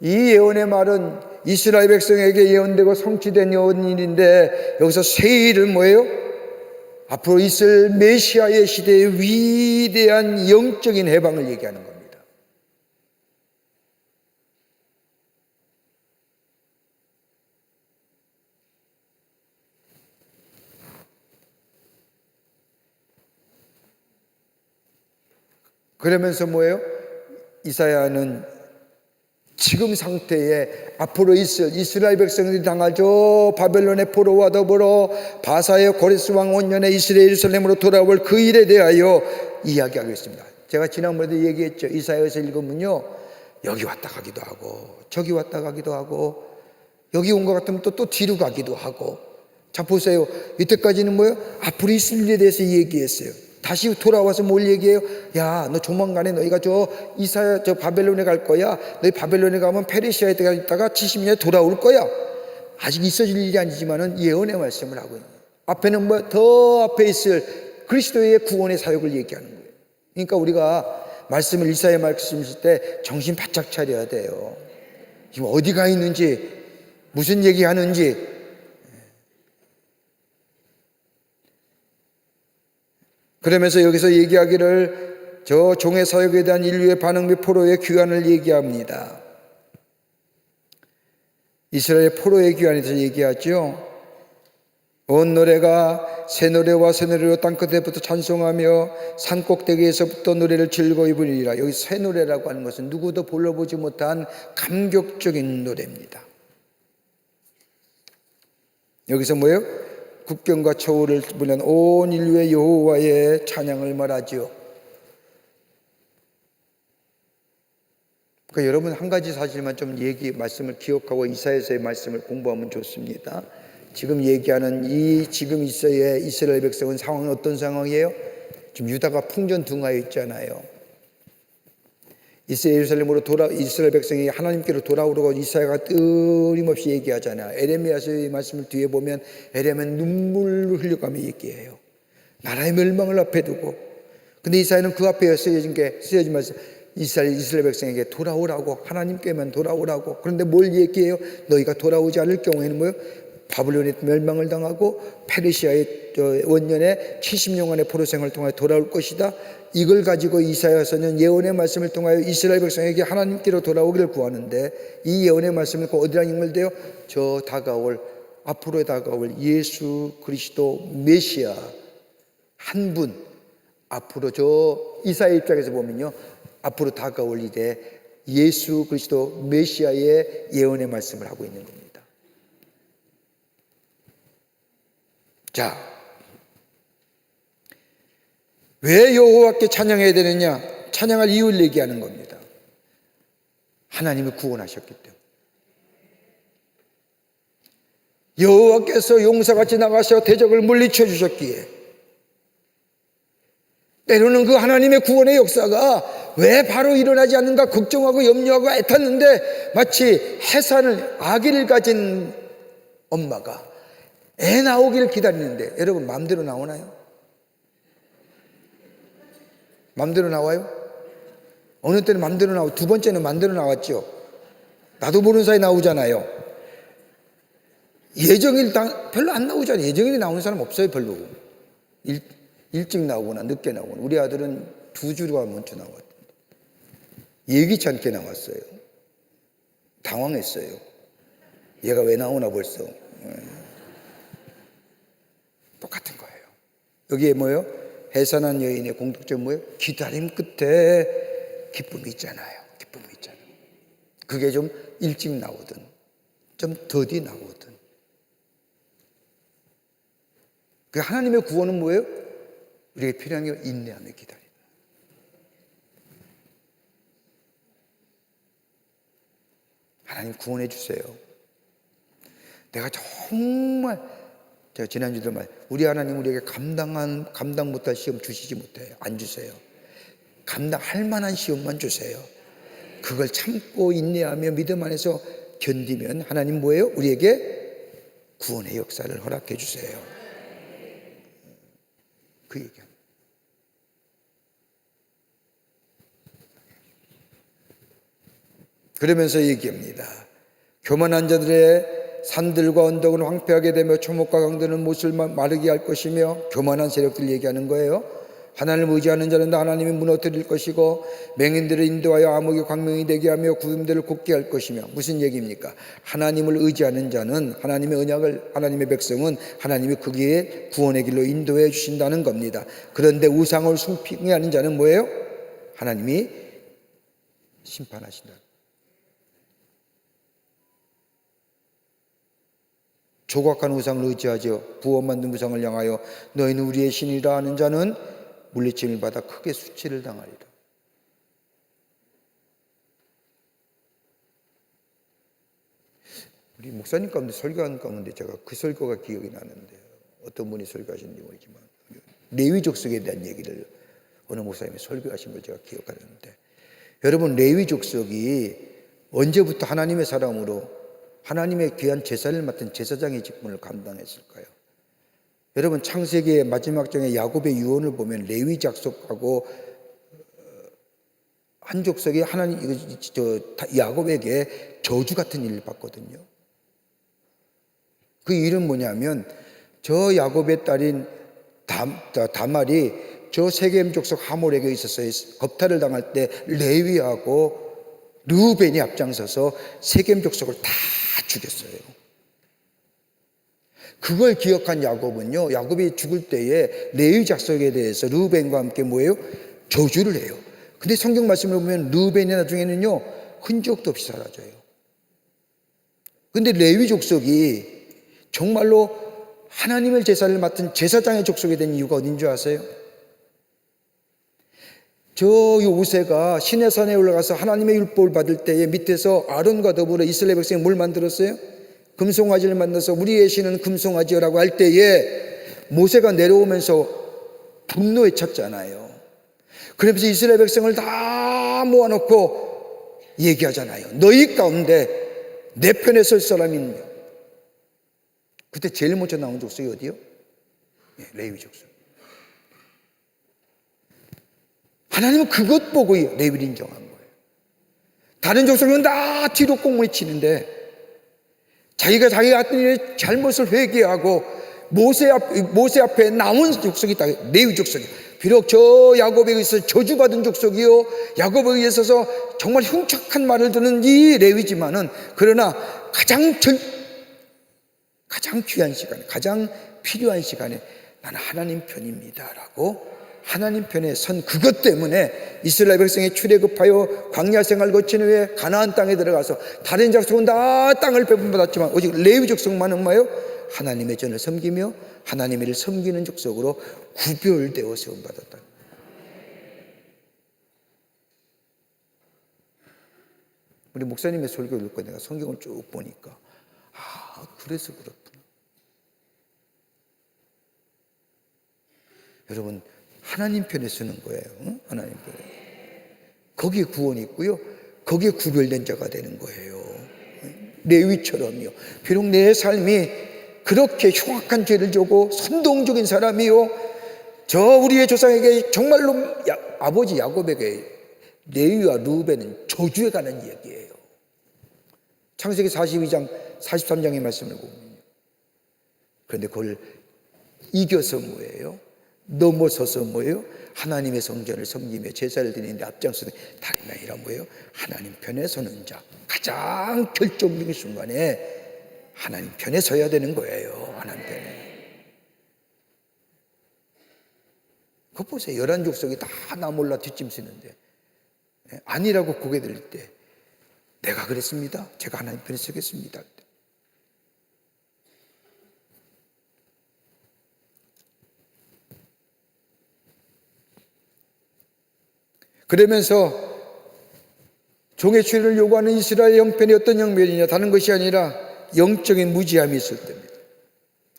이 예언의 말은 이스라엘 백성에게 예언되고 성취된 예언인데 여기서 세일은 뭐예요? 앞으로 있을 메시아의 시대의 위대한 영적인 해방을 얘기하는 겁니다. 그러면서 뭐예요? 이사야는 지금 상태에 앞으로 있을 이스라엘 백성들이 당할 저 바벨론의 포로와 더불어 바사의 고레스 왕 원년에 이스라엘 예루살렘으로 돌아올 그 일에 대하여 이야기하고 있습니다. 제가 지난번에도 얘기했죠. 이사야에서 읽으면요 여기 왔다 가기도 하고 저기 왔다 가기도 하고 여기 온 것 같으면 또 뒤로 가기도 하고. 자 보세요. 이때까지는 뭐예요? 앞으로 있을 일에 대해서 얘기했어요. 다시 돌아와서 뭘 얘기해요? 야, 너 조만간에 너희가 저 바벨론에 갈 거야. 너희 바벨론에 가면 페르시아에 있다가 70년에 돌아올 거야. 아직 있어질 일이 아니지만은 예언의 말씀을 하고 있는 거예요. 앞에는 뭐 더 앞에 있을 그리스도의 구원의 사역을 얘기하는 거예요. 그러니까 우리가 말씀을 이사야 말씀 있을 때 정신 바짝 차려야 돼요. 지금 어디가 있는지 무슨 얘기하는지. 그러면서 여기서 얘기하기를 저 종의 사역에 대한 인류의 반응 및 포로의 귀환을 얘기합니다. 이스라엘 포로의 귀환에 대해서 얘기하죠. 온 노래가 새 노래와 새 노래로 땅끝에부터 찬송하며 산꼭대기에서부터 노래를 즐거이 부르리라. 여기 새 노래라고 하는 것은 누구도 불러보지 못한 감격적인 노래입니다. 여기서 뭐예요? 국경과 초월을 보낸 온 인류의 여호와의 찬양을 말하지요. 그러니까 여러분 한 가지 사실만 좀 말씀을 기억하고 이사야서의 말씀을 공부하면 좋습니다. 지금 얘기하는 지금 이스라엘 백성은 상황은 어떤 상황이에요? 지금 유다가 풍전등화해 있잖아요. 이스라엘 백성이 하나님께로 돌아오라고 이사야가 끊임없이 얘기하잖아요. 에레미야서의 말씀을 뒤에 보면 에레미야는 눈물을 흘려가며 얘기해요. 나라의 멸망을 앞에 두고. 근데 이사야는 그 앞에 쓰여진 말씀, 이스라엘 백성에게 돌아오라고, 하나님께만 돌아오라고. 그런데 뭘 얘기해요? 너희가 돌아오지 않을 경우에는 뭐예요? 바벨론의 멸망을 당하고 페르시아의 원년에 70년간의 포로 생활을 통해 돌아올 것이다. 이걸 가지고 이사야서는 예언의 말씀을 통하여 이스라엘 백성에게 하나님께로 돌아오기를 구하는데 이 예언의 말씀은 어디랑 연결돼요? 저 앞으로 다가올 예수 그리스도 메시아 한 분, 앞으로 저 이사야 입장에서 보면요 앞으로 다가올 일에 예수 그리스도 메시아의 예언의 말씀을 하고 있는 겁니다. 자, 왜 여호와께 찬양해야 되느냐? 찬양할 이유를 얘기하는 겁니다. 하나님이 구원하셨기 때문에. 여호와께서 용사같이 나가셔 대적을 물리쳐 주셨기에. 때로는 그 하나님의 구원의 역사가 왜 바로 일어나지 않는가 걱정하고 염려하고 애탔는데 마치 아기를 가진 엄마가 애 나오기를 기다리는데 여러분 마음대로 나오나요? 마음대로 나와요? 어느 때는 마음대로 나오고 두 번째는 마음대로 나왔죠. 나도 모르는 사이 나오잖아요. 예정일 별로 안 나오잖아요. 예정일이 나오는 사람 없어요. 별로. 일찍 나오거나 늦게 나오거나. 우리 아들은 2주가 먼저 나왔던데 예기치 않게 나왔어요. 당황했어요. 얘가 왜 나오나 벌써. 똑같은 거예요. 여기에 뭐예요? 해산한 여인의 공통점이 뭐예요? 기다림 끝에 기쁨이 있잖아요. 기쁨이 있잖아요. 그게 좀 일찍 나오든 좀 더디 나오든 그 하나님의 구원은 뭐예요? 우리에게 필요한 게 인내하며 기다리는. 하나님 구원해 주세요. 내가 정말, 제가 지난주도 우리 하나님 우리에게 감당 못할 시험 주시지 못해요. 안 주세요. 감당할 만한 시험만 주세요. 그걸 참고 인내하며 믿음 안에서 견디면 하나님 뭐예요? 우리에게 구원의 역사를 허락해 주세요. 그 얘기합니다. 그러면서 얘기합니다. 교만한 자들의 산들과 언덕은 황폐하게 되며 초목과 강들은 못을 마르게 할 것이며, 교만한 세력들 얘기하는 거예요. 하나님을 의지하는 자는 다 하나님이 무너뜨릴 것이고, 맹인들을 인도하여 암흑의 광명이 되게 하며 구름들을 곱게 할 것이며. 무슨 얘기입니까? 하나님을 의지하는 자는, 하나님의 언약을, 하나님의 백성은 하나님이 거기에 구원의 길로 인도해 주신다는 겁니다. 그런데 우상을 숭배하는 자는 뭐예요? 하나님이 심판하신다. 조각한 우상을 의지하죠. 부어 만든 우상을 향하여 너희는 우리의 신이라 하는 자는 물리침을 받아 크게 수치를 당하리라. 우리 목사님 가운데 설교한 가운데 제가 그 설교가 기억이 나는데, 어떤 분이 설교하셨는지 모르지만 레위 족속에 대한 얘기를 어느 목사님이 설교하신 걸 제가 기억하는데, 여러분 레위 족속이 언제부터 하나님의 사람으로 하나님의 귀한 제사를 맡은 제사장의 직분을 감당했을까요? 여러분 창세기의 마지막 장에 야곱의 유언을 보면 레위 족속하고 한 족속이 야곱에게 저주 같은 일을 받거든요. 그 일은 뭐냐면, 저 야곱의 딸인 다말이 저 세겜 족속 하몰에게 있었어요. 겁탈을 당할 때 레위하고 르우벤이 앞장서서 세겜 족속을 다 죽였어요. 그걸 기억한 야곱은요, 야곱이 죽을 때에 레위 족속에 대해서 르우벤과 함께 뭐예요? 저주를 해요. 근데 성경 말씀을 보면 르우벤이 나중에는요 흔적도 없이 사라져요. 근데 레위 족속이 정말로 하나님의 제사를 맡은 제사장의 족속이 된 이유가 어딘 줄 아세요? 저 모세가 시내산에 올라가서 하나님의 율법을 받을 때에 밑에서 아론과 더불어 이스라엘 백성이 뭘 만들었어요? 금송아지를 만나서 우리의 신은 금송아지라고 할 때에 모세가 내려오면서 분노에 찼잖아요. 그러면서 이스라엘 백성을 다 모아놓고 얘기하잖아요. 너희 가운데 내 편에 설 사람이 있냐? 그때 제일 먼저 나온 족속이 어디요? 레위 족속. 하나님은 그것 보고 레위를 인정한 거예요. 다른 족속은 다 뒤로 꽁무니 치는데 자기가 했던 일의 잘못을 회개하고 모세 앞에 나온 족속이 있다. 레위 족속이. 비록 저 야곱에 의해서 저주받은 족속이요, 야곱에 의해서 정말 흉측한 말을 듣는 이 레위지만은, 그러나 가장 귀한 시간에, 가장 필요한 시간에 나는 하나님 편입니다라고 하나님 편에 선 그것 때문에 이스라엘 백성이 출애굽하여 광야 생활 거친 후에 가나안 땅에 들어가서 다른 족속은 다 땅을 배분받았지만 오직 레위 족속만은 뭐예요? 하나님의 전을 섬기며 하나님을 섬기는 족속으로 구별되어 세움받았다. 우리 목사님의 설교를 듣고 내가 성경을 쭉 보니까 그래서 그렇구나. 여러분 하나님 편에 서는 거예요. 하나님 편에. 거기에 구원이 있고요, 거기에 구별된 자가 되는 거예요. 레위처럼요. 비록 내 삶이 그렇게 흉악한 죄를 지고 선동적인 사람이요, 저 우리의 조상에게 정말로 아버지 야곱에게 레위와 르우벤은 저주에 관한 얘기예요. 창세기 42장 43장의 말씀을 보면요. 그런데 그걸 이겨서 뭐예요? 넘어서서 뭐예요? 하나님의 성전을 섬기며 제사를 드리는데 앞장서는 다름 아니라 뭐예요? 하나님 편에 서는 자. 가장 결정적인 순간에 하나님 편에 서야 되는 거예요. 하나님 편에. 그거 보세요. 11족속이 다 나 몰라 뒷짐지는데 아니라고 고개 들 때 내가 그랬습니다. 제가 하나님 편에 서겠습니다. 그러면서 종의 출애를 요구하는 이스라엘 형편이 어떤 형편이냐, 다른 것이 아니라 영적인 무지함이 있을 때입니다.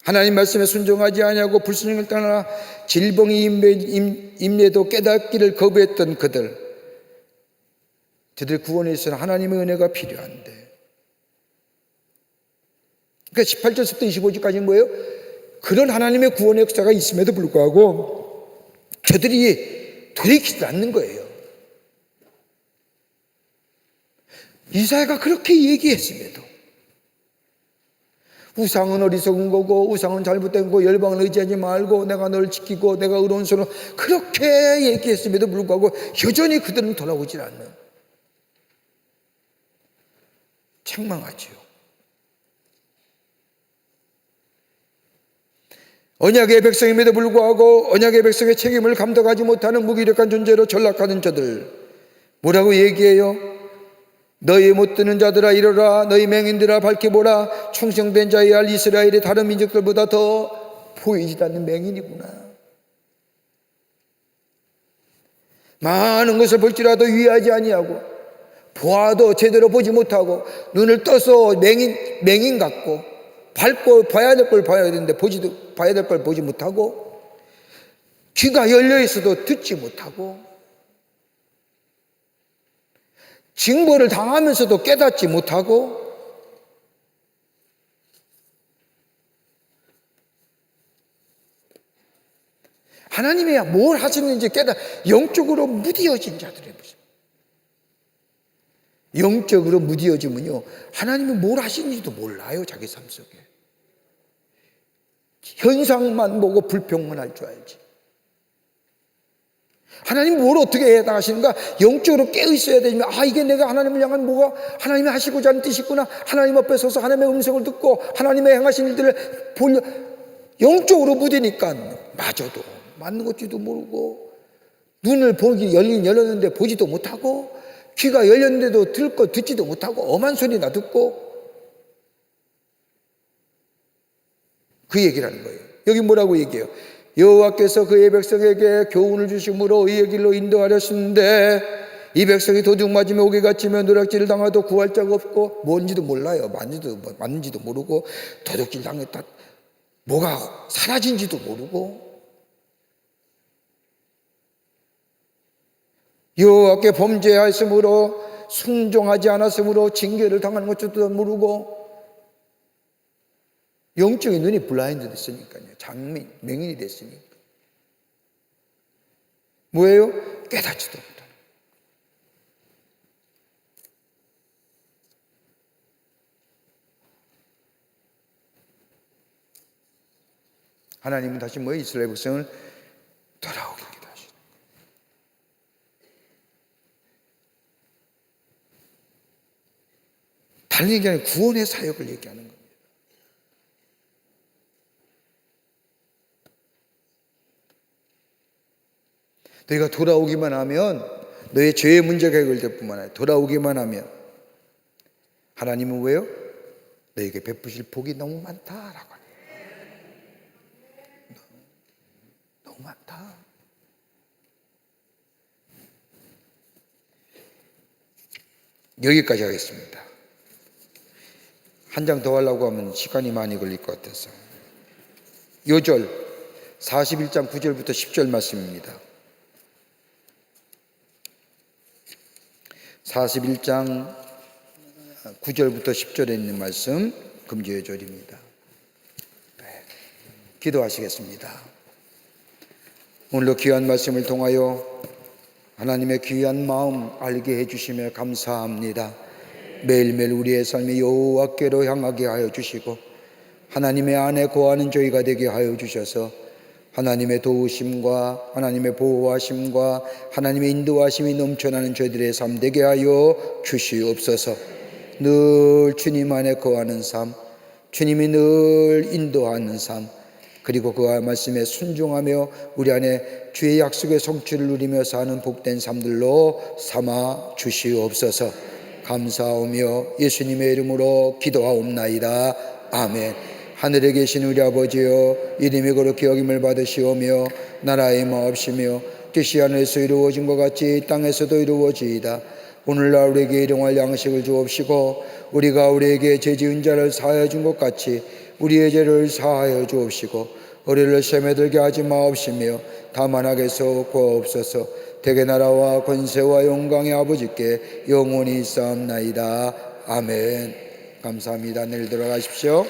하나님 말씀에 순종하지 아니하고 불순종을 따라 질병이 임례도 깨닫기를 거부했던 그들 구원에 있어서는 하나님의 은혜가 필요한데, 그러니까 18절부터 25절까지는 뭐예요? 그런 하나님의 구원의 역사가 있음에도 불구하고 저들이 돌이키지 않는 거예요. 이사야가 그렇게 얘기했음에도, 우상은 어리석은 거고 우상은 잘못된 거고 열방을 의지하지 말고 내가 너를 지키고 내가 의로운 손으로, 그렇게 얘기했음에도 불구하고 여전히 그들은 돌아오질 않는, 책망하지요. 언약의 백성임에도 불구하고 언약의 백성의 책임을 감당하지 못하는 무기력한 존재로 전락하는 저들, 뭐라고 얘기해요? 너희 못 듣는 자들아 이르라, 너희 맹인들아 밝혀보라, 충성된 자의 알 이스라엘이 다른 민족들보다 더 보이지 않는 맹인이구나. 많은 것을 볼지라도 유의하지 아니하고 보아도 제대로 보지 못하고 눈을 떠서 맹인 같고 밟고 봐야 될 걸 봐야 되는데 봐야 될 걸 보지 못하고, 귀가 열려 있어도 듣지 못하고, 징벌을 당하면서도 깨닫지 못하고, 하나님이 뭘 하시는지 영적으로 무디어진 자들의 모습. 영적으로 무디어지면요, 하나님이 뭘 하시는지도 몰라요. 자기 삶 속에 현상만 보고 불평만 할 줄 알지, 하나님 뭘 어떻게 해당하시는가 영적으로 깨어 있어야 되지만, 이게 내가 하나님을 향한 뭐가 하나님이 하시고자 하는 뜻이구나, 하나님 앞에 서서 하나님의 음성을 듣고 하나님의 행하신 일들을 보려 영적으로 무디니까 마저도 맞는 것지도 모르고, 눈을 보기 열렸는데 보지도 못하고, 귀가 열렸는데도 들을 거 듣지도 못하고 엄한 소리나 듣고, 그 얘기를 하는 거예요. 여기 뭐라고 얘기해요? 여호와께서 그의 백성에게 교훈을 주심으로 의의 길로 인도하렸는데 이 백성이 도둑 맞으며 옥에 갇히며 누락질을 당하도 구할 자가 없고, 뭔지도 몰라요. 맞는지도 모르고, 도둑질 당했다 뭐가 사라진지도 모르고, 여호와께 범죄하였으므로 순종하지 않았으므로 징계를 당하는 것도 모르고, 영적인 눈이 블라인드 됐으니까요. 맹인이 됐으니까. 뭐예요? 깨닫지도 못하는. 하나님은 다시 이스라엘 백성을 돌아오게 기도하시는. 다른 얘기 아니라 구원의 사역을 얘기하는 거예요. 너희가 돌아오기만 하면 너의 죄의 문제가 해결될 뿐만 아니라 돌아오기만 하면 하나님은 왜요? 너에게 베푸실 복이 너무 많다라고 하네요. 너무 많다. 여기까지 하겠습니다. 한 장 더 하려고 하면 시간이 많이 걸릴 것 같아서. 요절 41장 9절부터 10절 말씀입니다. 41장 9절부터 10절에 있는 말씀, 금주의 절입니다. 기도하시겠습니다. 오늘도 귀한 말씀을 통하여 하나님의 귀한 마음 알게 해주시며 감사합니다. 매일매일 우리의 삶이 여호와께로 향하게 하여 주시고 하나님의 안에 거하는 저희가 되게 하여 주셔서 하나님의 도우심과 하나님의 보호하심과 하나님의 인도하심이 넘쳐나는 저희들의 삶 되게 하여 주시옵소서. 늘 주님 안에 거하는 삶, 주님이 늘 인도하는 삶, 그리고 그와 말씀에 순종하며 우리 안에 주의 약속의 성취를 누리며 사는 복된 삶들로 삼아 주시옵소서. 감사하며 예수님의 이름으로 기도하옵나이다. 아멘. 하늘에 계신 우리 아버지여, 이름이 거룩히 여김을 받으시오며 나라의 마옵시며 뜻이 하늘에서 이루어진 것 같이 이 땅에서도 이루어지이다. 오늘날 우리에게 일용할 양식을 주옵시고 우리가 우리에게 죄 지은 자를 사하여 준 것 같이 우리의 죄를 사하여 주옵시고 우리를 시험에 들게 하지 마옵시며 다만 악에서 구하옵소서. 대개 나라와 권세와 영광의 아버지께 영원히 있사옵나이다. 아멘. 감사합니다. 내일 들어가십시오.